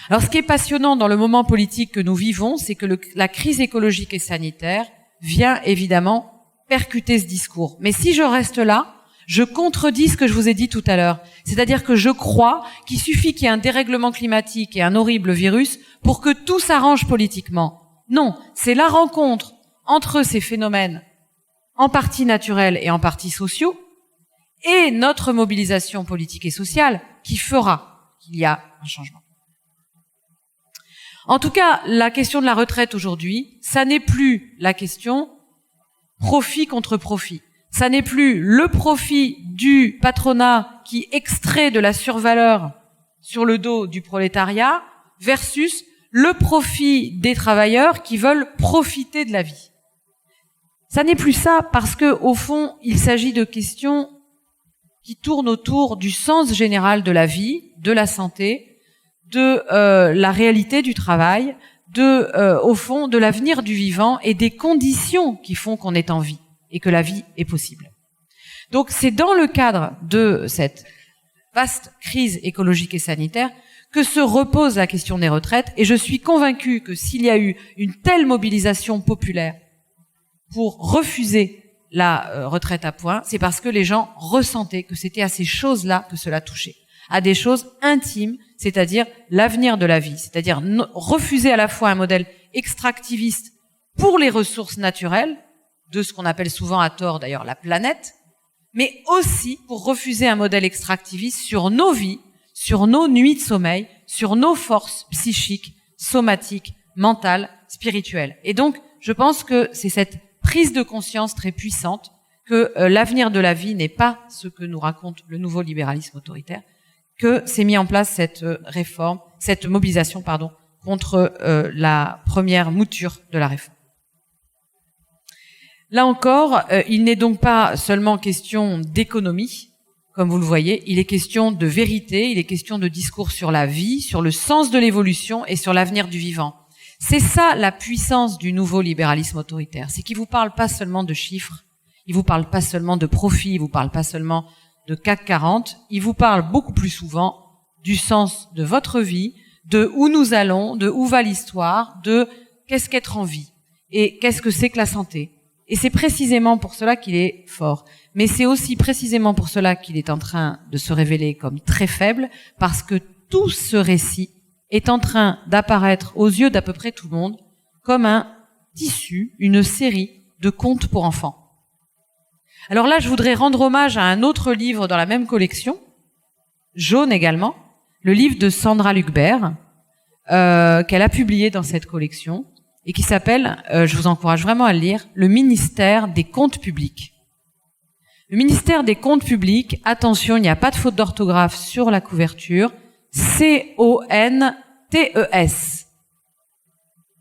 Alors, ce qui est passionnant dans le moment politique que nous vivons, c'est que la crise écologique et sanitaire vient évidemment percuter ce discours. Mais si je reste là, je contredis ce que je vous ai dit tout à l'heure. C'est-à-dire que je crois qu'il suffit qu'il y ait un dérèglement climatique et un horrible virus pour que tout s'arrange politiquement. Non, c'est la rencontre entre ces phénomènes en partie naturels et en partie sociaux et notre mobilisation politique et sociale qui fera qu'il y a un changement. En tout cas, la question de la retraite aujourd'hui, ça n'est plus la question profit contre profit. Ça n'est plus le profit du patronat qui extrait de la survaleur sur le dos du prolétariat versus le profit des travailleurs qui veulent profiter de la vie. Ça n'est plus ça parce que, au fond, il s'agit de questions qui tournent autour du sens général de la vie, de la santé, de la réalité du travail, au fond, de l'avenir du vivant et des conditions qui font qu'on est en vie et que la vie est possible. Donc, c'est dans le cadre de cette vaste crise écologique et sanitaire que se repose la question des retraites, et je suis convaincue que s'il y a eu une telle mobilisation populaire pour refuser la retraite à points, c'est parce que les gens ressentaient que c'était à ces choses-là que cela touchait, à des choses intimes, c'est-à-dire l'avenir de la vie, c'est-à-dire refuser à la fois un modèle extractiviste pour les ressources naturelles, de ce qu'on appelle souvent à tort d'ailleurs la planète, mais aussi pour refuser un modèle extractiviste sur nos vies, sur nos nuits de sommeil, sur nos forces psychiques, somatiques, mentales, spirituelles. Et donc, je pense que c'est cette prise de conscience très puissante que l'avenir de la vie n'est pas ce que nous raconte le nouveau libéralisme autoritaire, que s'est mis en place cette réforme, cette mobilisation, contre la première mouture de la réforme. Là encore, il n'est donc pas seulement question d'économie, comme vous le voyez, il est question de vérité, il est question de discours sur la vie, sur le sens de l'évolution et sur l'avenir du vivant. C'est ça la puissance du nouveau libéralisme autoritaire, c'est qu'il vous parle pas seulement de chiffres, il vous parle pas seulement de profit, il vous parle pas seulement de CAC 40, il vous parle beaucoup plus souvent du sens de votre vie, de où nous allons, de où va l'histoire, de qu'est-ce qu'être en vie et qu'est-ce que c'est que la santé. Et c'est précisément pour cela qu'il est fort. Mais c'est aussi précisément pour cela qu'il est en train de se révéler comme très faible, parce que tout ce récit est en train d'apparaître aux yeux d'à peu près tout le monde comme un tissu, une série de contes pour enfants. Alors là, je voudrais rendre hommage à un autre livre dans la même collection, jaune également, le livre de Sandra Lucbert, qu'elle a publié dans cette collection, et qui s'appelle, je vous encourage vraiment à le lire, Le ministère des comptes publics. Le ministère des comptes publics, attention, il n'y a pas de faute d'orthographe sur la couverture, C-O-N-T-E-S.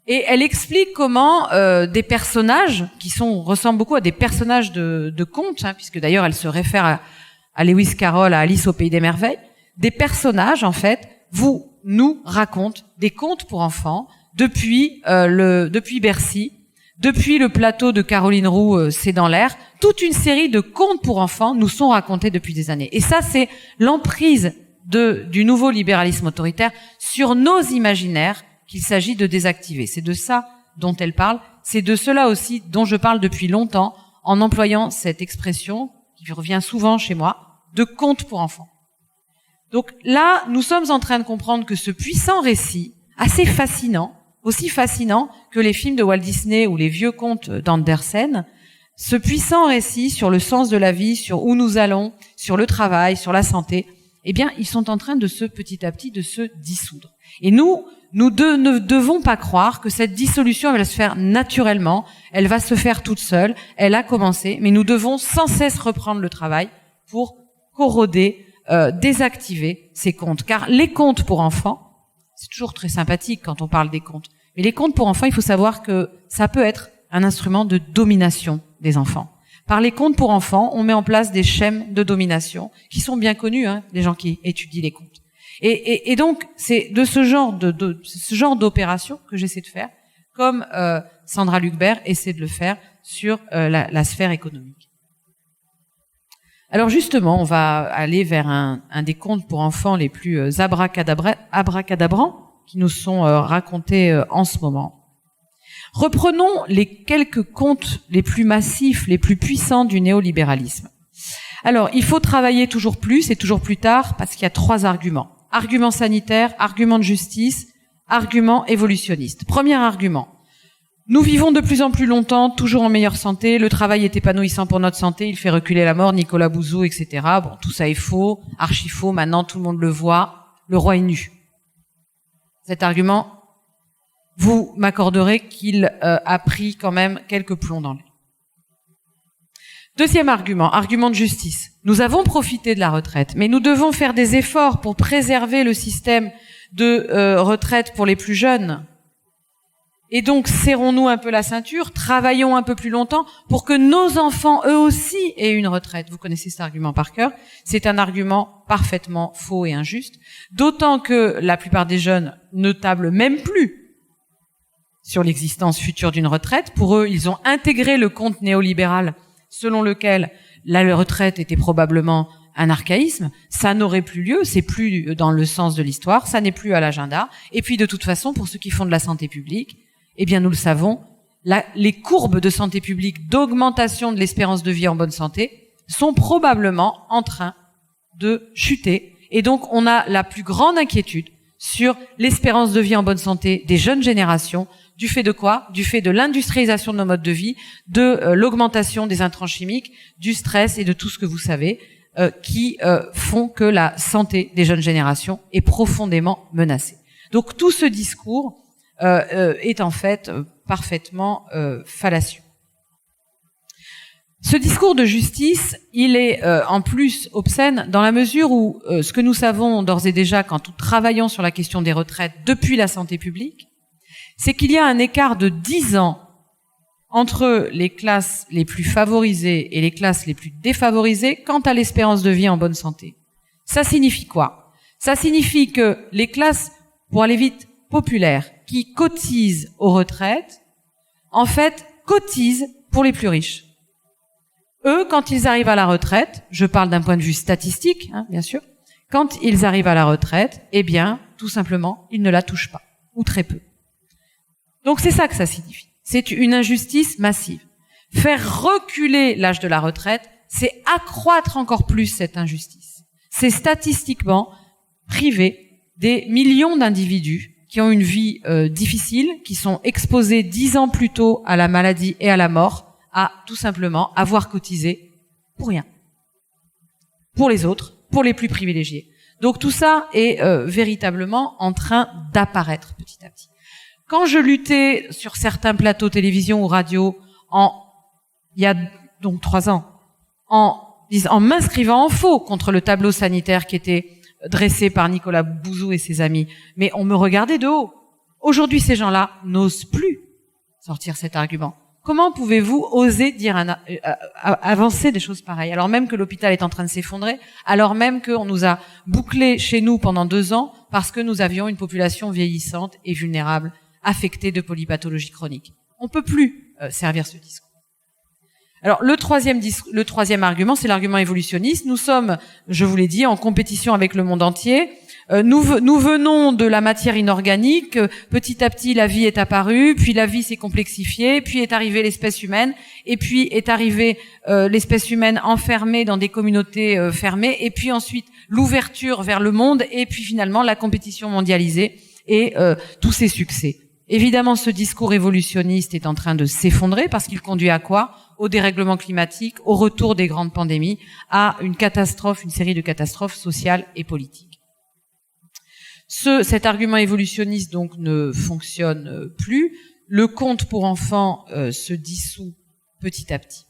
Et elle explique comment des personnages qui ressemblent beaucoup à des personnages de contes, puisque d'ailleurs elle se réfère à Lewis Carroll, à Alice au Pays des Merveilles, des personnages en fait nous racontent des contes pour enfants depuis Bercy, depuis le plateau de Caroline Roux, C'est dans l'air, toute une série de contes pour enfants nous sont racontés depuis des années. Et ça, c'est l'emprise du nouveau libéralisme autoritaire sur nos imaginaires qu'il s'agit de désactiver. C'est de ça dont elle parle. C'est de cela aussi dont je parle depuis longtemps en employant cette expression qui revient souvent chez moi, de contes pour enfants. Donc là, nous sommes en train de comprendre que ce puissant récit, assez fascinant, aussi fascinant que les films de Walt Disney ou les vieux contes d'Andersen, ce puissant récit sur le sens de la vie, sur où nous allons, sur le travail, sur la santé, eh bien, ils sont en train de petit à petit de se dissoudre. Et nous ne devons pas croire que cette dissolution elle va se faire naturellement, elle va se faire toute seule, elle a commencé, mais nous devons sans cesse reprendre le travail pour corroder, désactiver ces contes. Car les contes pour enfants, c'est toujours très sympathique quand on parle des contes. Mais les contes pour enfants, il faut savoir que ça peut être un instrument de domination des enfants. Par les contes pour enfants, on met en place des schèmes de domination qui sont bien connus, des gens qui étudient les contes. Et donc, c'est de ce genre d'opération que j'essaie de faire, comme Sandra Lucbert essaie de le faire sur la sphère économique. Alors justement, on va aller vers un des contes pour enfants les plus abracadabrants qui nous sont racontés en ce moment. Reprenons les quelques contes les plus massifs, les plus puissants du néolibéralisme. Alors, il faut travailler toujours plus et toujours plus tard parce qu'il y a 3 arguments. Argument sanitaire, argument de justice, argument évolutionniste. Premier argument. Nous vivons de plus en plus longtemps, toujours en meilleure santé. Le travail est épanouissant pour notre santé. Il fait reculer la mort. Nicolas Bouzou, etc. Bon, tout ça est faux, archi faux. Maintenant, tout le monde le voit. Le roi est nu. Cet argument, vous m'accorderez qu'il a pris quand même quelques plombs dans l'aile. Deuxième argument, argument de justice. Nous avons profité de la retraite, mais nous devons faire des efforts pour préserver le système de retraite pour les plus jeunes. Et donc, serrons-nous un peu la ceinture, travaillons un peu plus longtemps pour que nos enfants, eux aussi, aient une retraite. Vous connaissez cet argument par cœur. C'est un argument parfaitement faux et injuste. D'autant que la plupart des jeunes ne tablent même plus sur l'existence future d'une retraite. Pour eux, ils ont intégré le conte néolibéral selon lequel la retraite était probablement un archaïsme. Ça n'aurait plus lieu, c'est plus dans le sens de l'histoire, ça n'est plus à l'agenda. Et puis, de toute façon, pour ceux qui font de la santé publique, eh bien, nous le savons, les courbes de santé publique d'augmentation de l'espérance de vie en bonne santé sont probablement en train de chuter. Et donc, on a la plus grande inquiétude sur l'espérance de vie en bonne santé des jeunes générations. Du fait de quoi? Du fait de l'industrialisation de nos modes de vie, de l'augmentation des intrants chimiques, du stress et de tout ce que vous savez, qui font que la santé des jeunes générations est profondément menacée. Donc tout ce discours est en fait parfaitement fallacieux. Ce discours de justice, il est en plus obscène dans la mesure où ce que nous savons d'ores et déjà quand nous travaillons sur la question des retraites depuis la santé publique, c'est qu'il y a un écart de 10 ans entre les classes les plus favorisées et les classes les plus défavorisées quant à l'espérance de vie en bonne santé. Ça signifie quoi? Ça signifie que les classes, pour aller vite, populaires, qui cotisent aux retraites, en fait, cotisent pour les plus riches. Eux, quand ils arrivent à la retraite, je parle d'un point de vue statistique, bien sûr, quand ils arrivent à la retraite, eh bien, tout simplement, ils ne la touchent pas, ou très peu. Donc c'est ça que ça signifie. C'est une injustice massive. Faire reculer l'âge de la retraite, c'est accroître encore plus cette injustice. C'est statistiquement priver des millions d'individus qui ont une vie difficile, qui sont exposés 10 ans plus tôt à la maladie et à la mort, à tout simplement avoir cotisé pour rien. Pour les autres, pour les plus privilégiés. Donc tout ça est véritablement en train d'apparaître petit à petit. Quand je luttais sur certains plateaux télévision ou radio il y a donc 3 ans, en m'inscrivant en faux contre le tableau sanitaire qui était dressé par Nicolas Bouzou et ses amis, mais on me regardait de haut. Aujourd'hui, ces gens-là n'osent plus sortir cet argument. Comment pouvez-vous oser dire avancer des choses pareilles, alors même que l'hôpital est en train de s'effondrer, alors même qu'on nous a bouclé chez nous pendant 2 ans parce que nous avions une population vieillissante et vulnérable, affectée de polypathologies chroniques. On peut plus servir ce discours. Alors le troisième argument, c'est l'argument évolutionniste. Nous sommes, je vous l'ai dit, en compétition avec le monde entier. Nous venons de la matière inorganique. Petit à petit, la vie est apparue, puis la vie s'est complexifiée, puis est arrivée l'espèce humaine, et puis est arrivée l'espèce humaine enfermée dans des communautés fermées, et puis ensuite l'ouverture vers le monde, et puis finalement la compétition mondialisée et tous ses succès. Évidemment, ce discours évolutionniste est en train de s'effondrer parce qu'il conduit à quoi? Au dérèglement climatique, au retour des grandes pandémies, à une série de catastrophes sociales et politiques. Cet argument évolutionniste donc ne fonctionne plus. Le conte pour enfants se dissout petit à petit.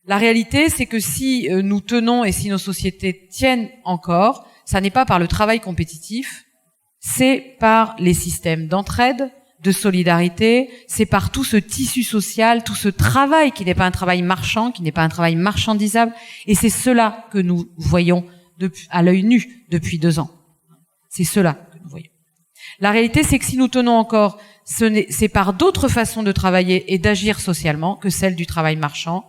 La réalité, c'est que si nous tenons et si nos sociétés tiennent encore, ça n'est pas par le travail compétitif, c'est par les systèmes d'entraide, de solidarité, c'est par tout ce tissu social, tout ce travail qui n'est pas un travail marchand, qui n'est pas un travail marchandisable, et c'est cela que nous voyons à l'œil nu depuis 2 ans. C'est cela que nous voyons. La réalité, c'est que si nous tenons encore, c'est par d'autres façons de travailler et d'agir socialement que celle du travail marchand,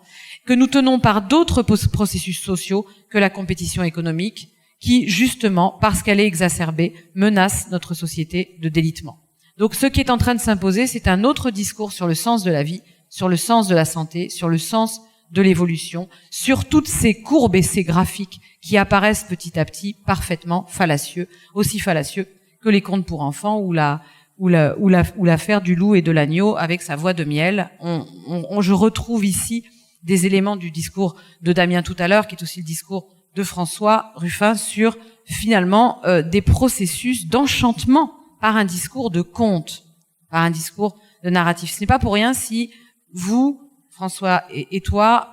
que nous tenons par d'autres processus sociaux que la compétition économique, qui, justement, parce qu'elle est exacerbée, menace notre société de délitement. Donc ce qui est en train de s'imposer, c'est un autre discours sur le sens de la vie, sur le sens de la santé, sur le sens de l'évolution, sur toutes ces courbes et ces graphiques qui apparaissent petit à petit parfaitement fallacieux, aussi fallacieux que les contes pour enfants ou ou l'affaire du loup et de l'agneau avec sa voix de miel. Je retrouve ici des éléments du discours de Damien tout à l'heure, qui est aussi le discours de François Ruffin sur finalement des processus d'enchantement par un discours de conte, par un discours de narratif. Ce n'est pas pour rien si vous, François et toi,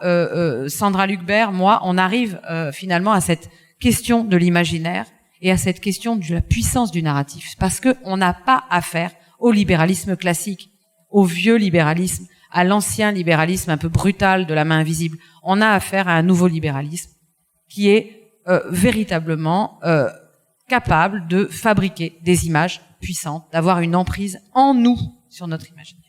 Sandra Lucbert, moi, on arrive finalement à cette question de l'imaginaire et à cette question de la puissance du narratif, parce que on n'a pas affaire au libéralisme classique, au vieux libéralisme, à l'ancien libéralisme un peu brutal de la main invisible. On a affaire à un nouveau libéralisme qui est véritablement capable de fabriquer des images puissantes, d'avoir une emprise en nous sur notre imaginaire.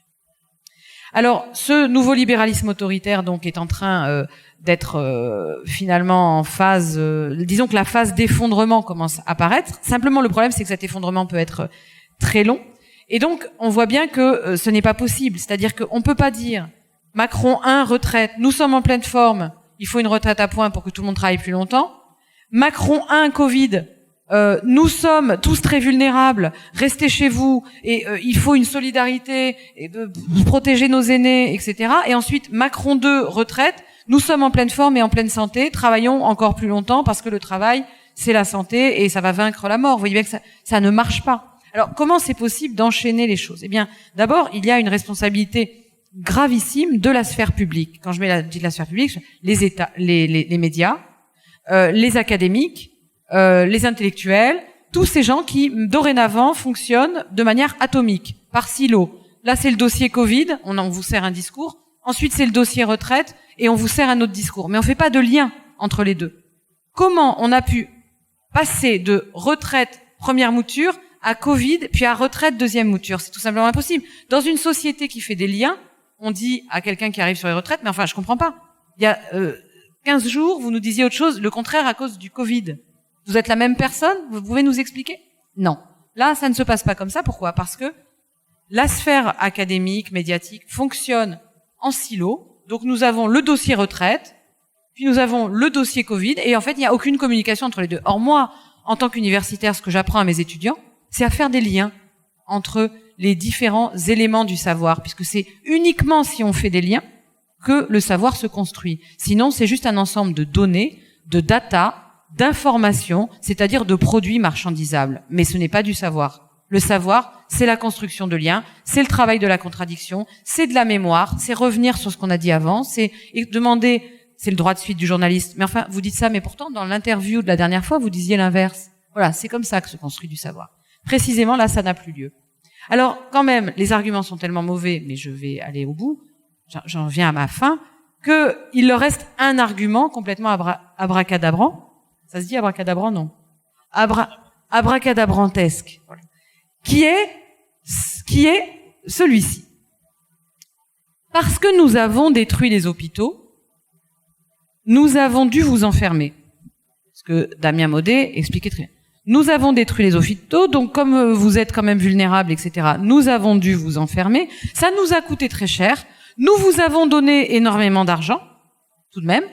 Alors, ce nouveau libéralisme autoritaire donc est en train d'être finalement en phase, disons que la phase d'effondrement commence à apparaître. Simplement, le problème, c'est que cet effondrement peut être très long. Et donc, on voit bien que ce n'est pas possible. C'est-à-dire qu'on ne peut pas dire Macron 1, retraite, nous sommes en pleine forme, il faut une retraite à point pour que tout le monde travaille plus longtemps. Macron 1, Covid, nous sommes tous très vulnérables, restez chez vous, et il faut une solidarité, et de protéger nos aînés, etc. Et ensuite, Macron 2, retraite, nous sommes en pleine forme et en pleine santé, travaillons encore plus longtemps parce que le travail, c'est la santé et ça va vaincre la mort. Vous voyez bien que ça ne marche pas. Alors, comment c'est possible d'enchaîner les choses? Eh bien, d'abord, il y a une responsabilité gravissime de la sphère publique. Quand je dis la sphère publique, les États, les médias, les académiques, les intellectuels, tous ces gens qui, dorénavant, fonctionnent de manière atomique, par silo. Là, c'est le dossier Covid, on vous sert un discours. Ensuite, c'est le dossier retraite, et on vous sert un autre discours. Mais on fait pas de lien entre les deux. Comment on a pu passer de retraite première mouture à Covid, puis à retraite deuxième mouture? C'est tout simplement impossible. Dans une société qui fait des liens, on dit à quelqu'un qui arrive sur les retraites, mais enfin, je comprends pas. Il y a 15 jours, vous nous disiez autre chose, le contraire à cause du Covid. Vous êtes la même personne? Vous pouvez nous expliquer? Non. Là, ça ne se passe pas comme ça. Pourquoi? Parce que la sphère académique, médiatique, fonctionne en silo. Donc, nous avons le dossier retraite, puis nous avons le dossier Covid, et en fait, il n'y a aucune communication entre les deux. Or, moi, en tant qu'universitaire, ce que j'apprends à mes étudiants, c'est à faire des liens entre les différents éléments du savoir, puisque c'est uniquement si on fait des liens que le savoir se construit. Sinon, c'est juste un ensemble de données, de data, d'informations, c'est-à-dire de produits marchandisables. Mais ce n'est pas du savoir. Le savoir, c'est la construction de liens, c'est le travail de la contradiction, c'est de la mémoire, c'est revenir sur ce qu'on a dit avant, c'est demander, c'est le droit de suite du journaliste. Mais enfin, vous dites ça, mais pourtant, dans l'interview de la dernière fois, vous disiez l'inverse. Voilà, c'est comme ça que se construit du savoir. Précisément, là, ça n'a plus lieu. Alors, quand même, les arguments sont tellement mauvais, mais je vais aller au bout, j'en viens à ma fin, qu'il leur reste un argument complètement abracadabrant. Ça se dit abracadabrant, non? Abracadabrantesque. Voilà. Qui est celui-ci. Parce que nous avons détruit les hôpitaux, nous avons dû vous enfermer. Ce que Damien Maudet expliquait très bien. Nous avons détruit les hôpitaux, donc comme vous êtes quand même vulnérables, etc., nous avons dû vous enfermer. Ça nous a coûté très cher. Nous vous avons donné énormément d'argent, tout de même.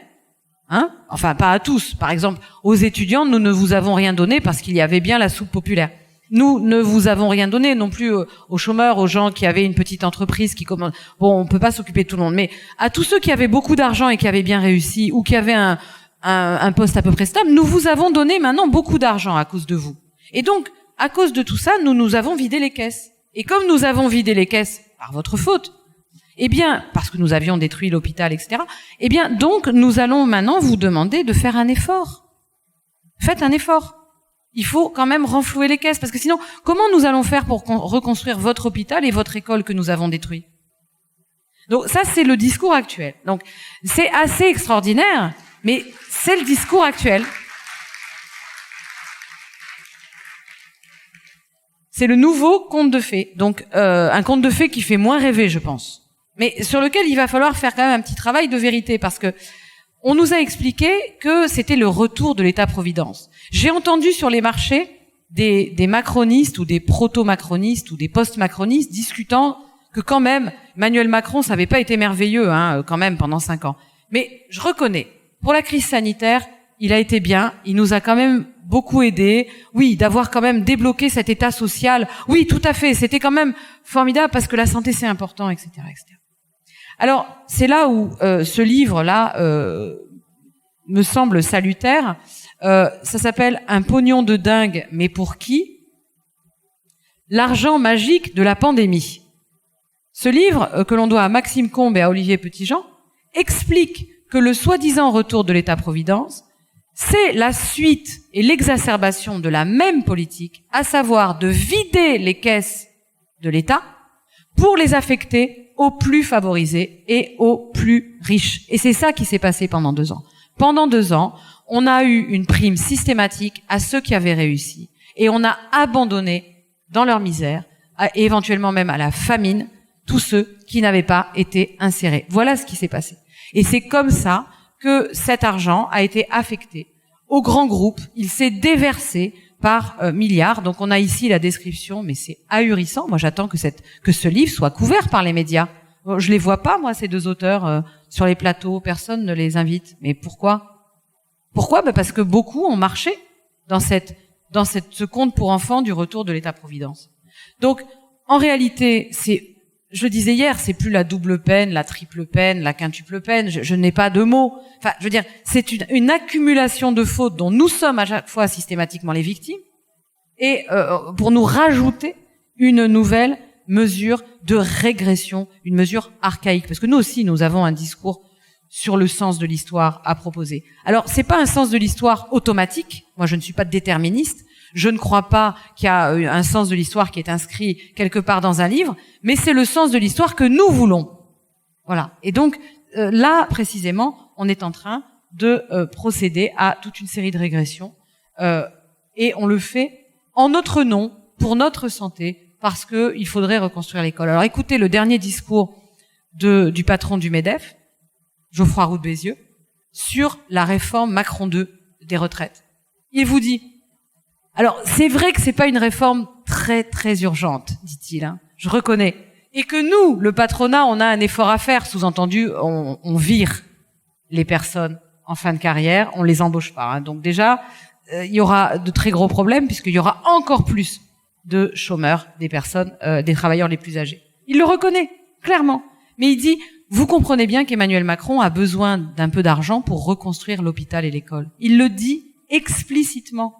Hein? Enfin, pas à tous. Par exemple, aux étudiants, nous ne vous avons rien donné parce qu'il y avait bien la soupe populaire. Nous ne vous avons rien donné non plus aux chômeurs, aux gens qui avaient une petite entreprise qui commande. Bon, on peut pas s'occuper de tout le monde, mais à tous ceux qui avaient beaucoup d'argent et qui avaient bien réussi ou qui avaient un poste à peu près stable, nous vous avons donné maintenant beaucoup d'argent à cause de vous. Et donc, à cause de tout ça, nous avons vidé les caisses. Et comme nous avons vidé les caisses par votre faute, eh bien, parce que nous avions détruit l'hôpital, etc., eh bien, donc, nous allons maintenant vous demander de faire un effort. Faites un effort. Il faut quand même renflouer les caisses, parce que sinon, comment nous allons faire pour reconstruire votre hôpital et votre école que nous avons détruit? Donc, ça, c'est le discours actuel. Donc, c'est assez extraordinaire, mais c'est le discours actuel. C'est le nouveau conte de fées. Donc, un conte de fées qui fait moins rêver, je pense. Mais sur lequel il va falloir faire quand même un petit travail de vérité, parce que on nous a expliqué que c'était le retour de l'État-providence. J'ai entendu sur les marchés des macronistes ou des proto-macronistes ou des post-macronistes discutant que quand même, Emmanuel Macron, ça n'avait pas été merveilleux, quand même, pendant 5 ans. Mais je reconnais, pour la crise sanitaire, il a été bien, il nous a quand même beaucoup aidé. Oui, d'avoir quand même débloqué cet état social. Oui, tout à fait. C'était quand même formidable parce que la santé c'est important, etc., etc. Alors, c'est là où ce livre-là me semble salutaire. Ça s'appelle Un pognon de dingue, mais pour qui ? L'argent magique de la pandémie. Ce livre, que l'on doit à Maxime Combes et à Olivier Petitjean, explique que le soi-disant retour de l'État-providence, c'est la suite et l'exacerbation de la même politique, à savoir de vider les caisses de l'État pour les affecter aux plus favorisés et aux plus riches. Et c'est ça qui s'est passé pendant 2 ans. Pendant 2 ans, on a eu une prime systématique à ceux qui avaient réussi. Et on a abandonné dans leur misère, et éventuellement même à la famine, tous ceux qui n'avaient pas été insérés. Voilà ce qui s'est passé. Et c'est comme ça que cet argent a été affecté aux grands groupes. Il s'est déversé par milliards. Donc on a ici la description, mais c'est ahurissant. Moi j'attends que ce livre soit couvert par les médias. Je les vois pas, moi, ces 2 auteurs sur les plateaux. Personne ne les invite. Mais pourquoi ? Pourquoi ? Parce que beaucoup ont marché dans ce conte pour enfants du retour de l'État-providence. Donc en réalité, je le disais hier, c'est plus la double peine, la triple peine, la quintuple peine. Je n'ai pas de mots. Enfin, je veux dire, c'est une accumulation de fautes dont nous sommes à chaque fois systématiquement les victimes, et pour nous rajouter une nouvelle mesure de régression, une mesure archaïque. Parce que nous aussi, nous avons un discours sur le sens de l'histoire à proposer. Alors, c'est pas un sens de l'histoire automatique. Moi, je ne suis pas déterministe. Je ne crois pas qu'il y a un sens de l'histoire qui est inscrit quelque part dans un livre, mais c'est le sens de l'histoire que nous voulons. Voilà. Et donc, là, précisément, on est en train de procéder à toute une série de régressions, et on le fait en notre nom, pour notre santé, parce que il faudrait reconstruire l'école. Alors, écoutez le dernier discours du patron du MEDEF, Geoffroy Roux de Bézieux, sur la réforme Macron 2 des retraites. Il vous dit: alors, c'est vrai que c'est pas une réforme très, très urgente, dit-il, hein. Je reconnais. Et que nous, le patronat, on a un effort à faire. Sous-entendu, on vire les personnes en fin de carrière, on les embauche pas, hein. Donc déjà, il y aura de très gros problèmes puisqu'il y aura encore plus de chômeurs, des personnes, des travailleurs les plus âgés. Il le reconnaît, clairement. Mais il dit: vous comprenez bien qu'Emmanuel Macron a besoin d'un peu d'argent pour reconstruire l'hôpital et l'école. Il le dit explicitement.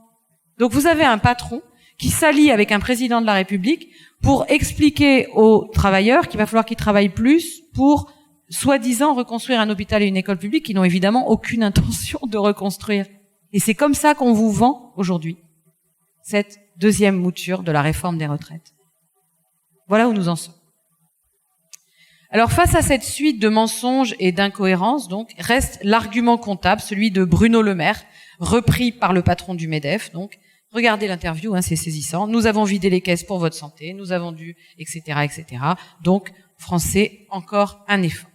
Donc vous avez un patron qui s'allie avec un président de la République pour expliquer aux travailleurs qu'il va falloir qu'ils travaillent plus pour, soi-disant, reconstruire un hôpital et une école publique qui n'ont évidemment aucune intention de reconstruire. Et c'est comme ça qu'on vous vend aujourd'hui cette 2e mouture de la réforme des retraites. Voilà où nous en sommes. Alors face à cette suite de mensonges et d'incohérences, donc, reste l'argument comptable, celui de Bruno Le Maire, repris par le patron du MEDEF, donc. Regardez l'interview, hein, c'est saisissant. Nous avons vidé les caisses pour votre santé, nous avons dû, etc., etc. Donc, Français, encore un effort.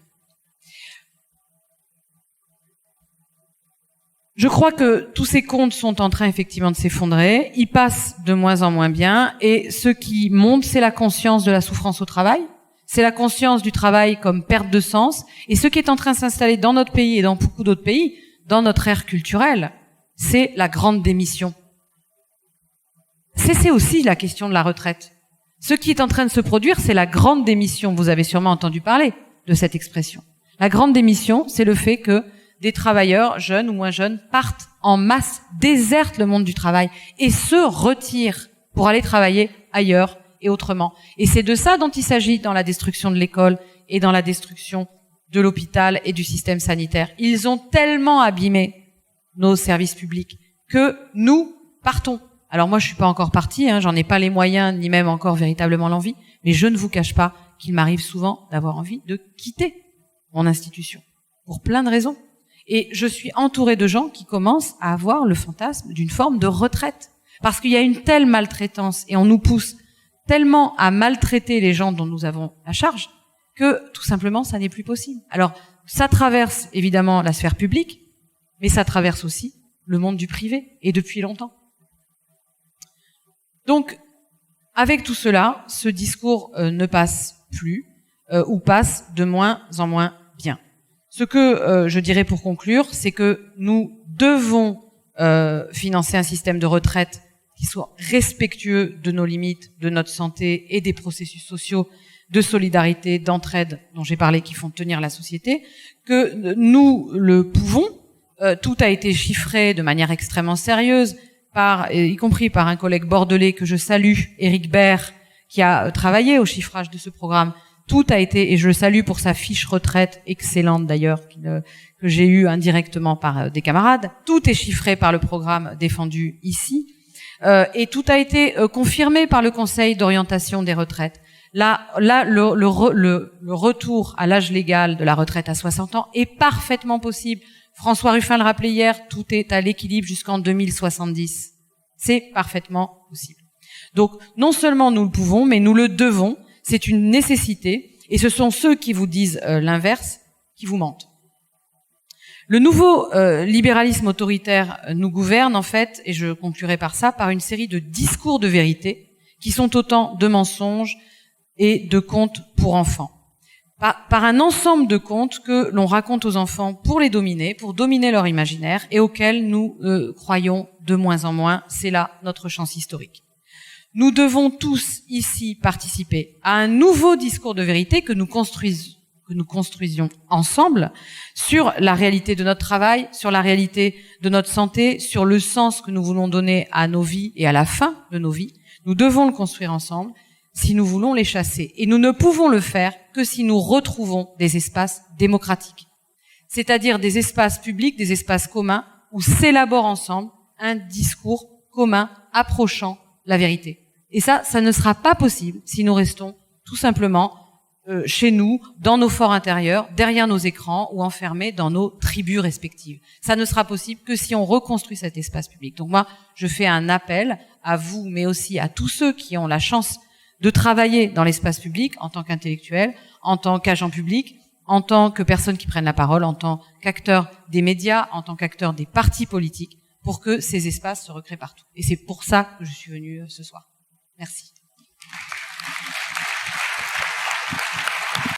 Je crois que tous ces comptes sont en train effectivement de s'effondrer. Ils passent de moins en moins bien. Et ce qui monte, c'est la conscience de la souffrance au travail. C'est la conscience du travail comme perte de sens. Et ce qui est en train de s'installer dans notre pays et dans beaucoup d'autres pays, dans notre ère culturelle, c'est la grande démission. C'est aussi la question de la retraite. Ce qui est en train de se produire, c'est la grande démission. Vous avez sûrement entendu parler de cette expression. La grande démission, c'est le fait que des travailleurs, jeunes ou moins jeunes, partent en masse, désertent le monde du travail et se retirent pour aller travailler ailleurs et autrement. Et c'est de ça dont il s'agit dans la destruction de l'école et dans la destruction de l'hôpital et du système sanitaire. Ils ont tellement abîmé nos services publics que nous partons. Alors moi, je suis pas encore partie, hein, j'en ai pas les moyens, ni même encore véritablement l'envie, mais je ne vous cache pas qu'il m'arrive souvent d'avoir envie de quitter mon institution, pour plein de raisons. Et je suis entourée de gens qui commencent à avoir le fantasme d'une forme de retraite, parce qu'il y a une telle maltraitance, et on nous pousse tellement à maltraiter les gens dont nous avons la charge, que tout simplement, ça n'est plus possible. Alors, ça traverse évidemment la sphère publique, mais ça traverse aussi le monde du privé, et depuis longtemps. Donc, avec tout cela, ce discours ne passe plus, ou passe de moins en moins bien. Ce que je dirais pour conclure, c'est que nous devons financer un système de retraite qui soit respectueux de nos limites, de notre santé et des processus sociaux de solidarité, d'entraide dont j'ai parlé, qui font tenir la société, que nous le pouvons. Tout a été chiffré de manière extrêmement sérieuse, y compris par un collègue bordelais que je salue, Éric Baird, qui a travaillé au chiffrage de ce programme. Tout a été, et je le salue pour sa fiche retraite, excellente d'ailleurs, que j'ai eue indirectement par des camarades. Tout est chiffré par le programme défendu ici, et tout a été confirmé par le Conseil d'orientation des retraites. Là, le retour à l'âge légal de la retraite à 60 ans est parfaitement possible. François Ruffin le rappelait hier, tout est à l'équilibre jusqu'en 2070. C'est parfaitement possible. Donc, non seulement nous le pouvons, mais nous le devons. C'est une nécessité. Et ce sont ceux qui vous disent l'inverse qui vous mentent. Le nouveau libéralisme autoritaire nous gouverne, en fait, et je conclurai par ça, par une série de discours de vérité qui sont autant de mensonges et de contes pour enfants. Par un ensemble de contes que l'on raconte aux enfants pour les dominer, pour dominer leur imaginaire, et auxquels nous croyons de moins en moins. C'est là notre chance historique. Nous devons tous ici participer à un nouveau discours de vérité que nous construisions ensemble sur la réalité de notre travail, sur la réalité de notre santé, sur le sens que nous voulons donner à nos vies et à la fin de nos vies. Nous devons le construire ensemble si nous voulons les chasser. Et nous ne pouvons le faire que si nous retrouvons des espaces démocratiques, c'est-à-dire des espaces publics, des espaces communs où s'élabore ensemble un discours commun approchant la vérité. Et ça ne sera pas possible si nous restons tout simplement chez nous, dans nos forts intérieurs, derrière nos écrans ou enfermés dans nos tribus respectives. Ça ne sera possible que si on reconstruit cet espace public. Donc moi, je fais un appel à vous, mais aussi à tous ceux qui ont la chance de travailler dans l'espace public en tant qu'intellectuels, en tant qu'agents publics, en tant que personnes qui prennent la parole, en tant qu'acteurs des médias, en tant qu'acteurs des partis politiques, pour que ces espaces se recréent partout. Et c'est pour ça que je suis venue ce soir. Merci.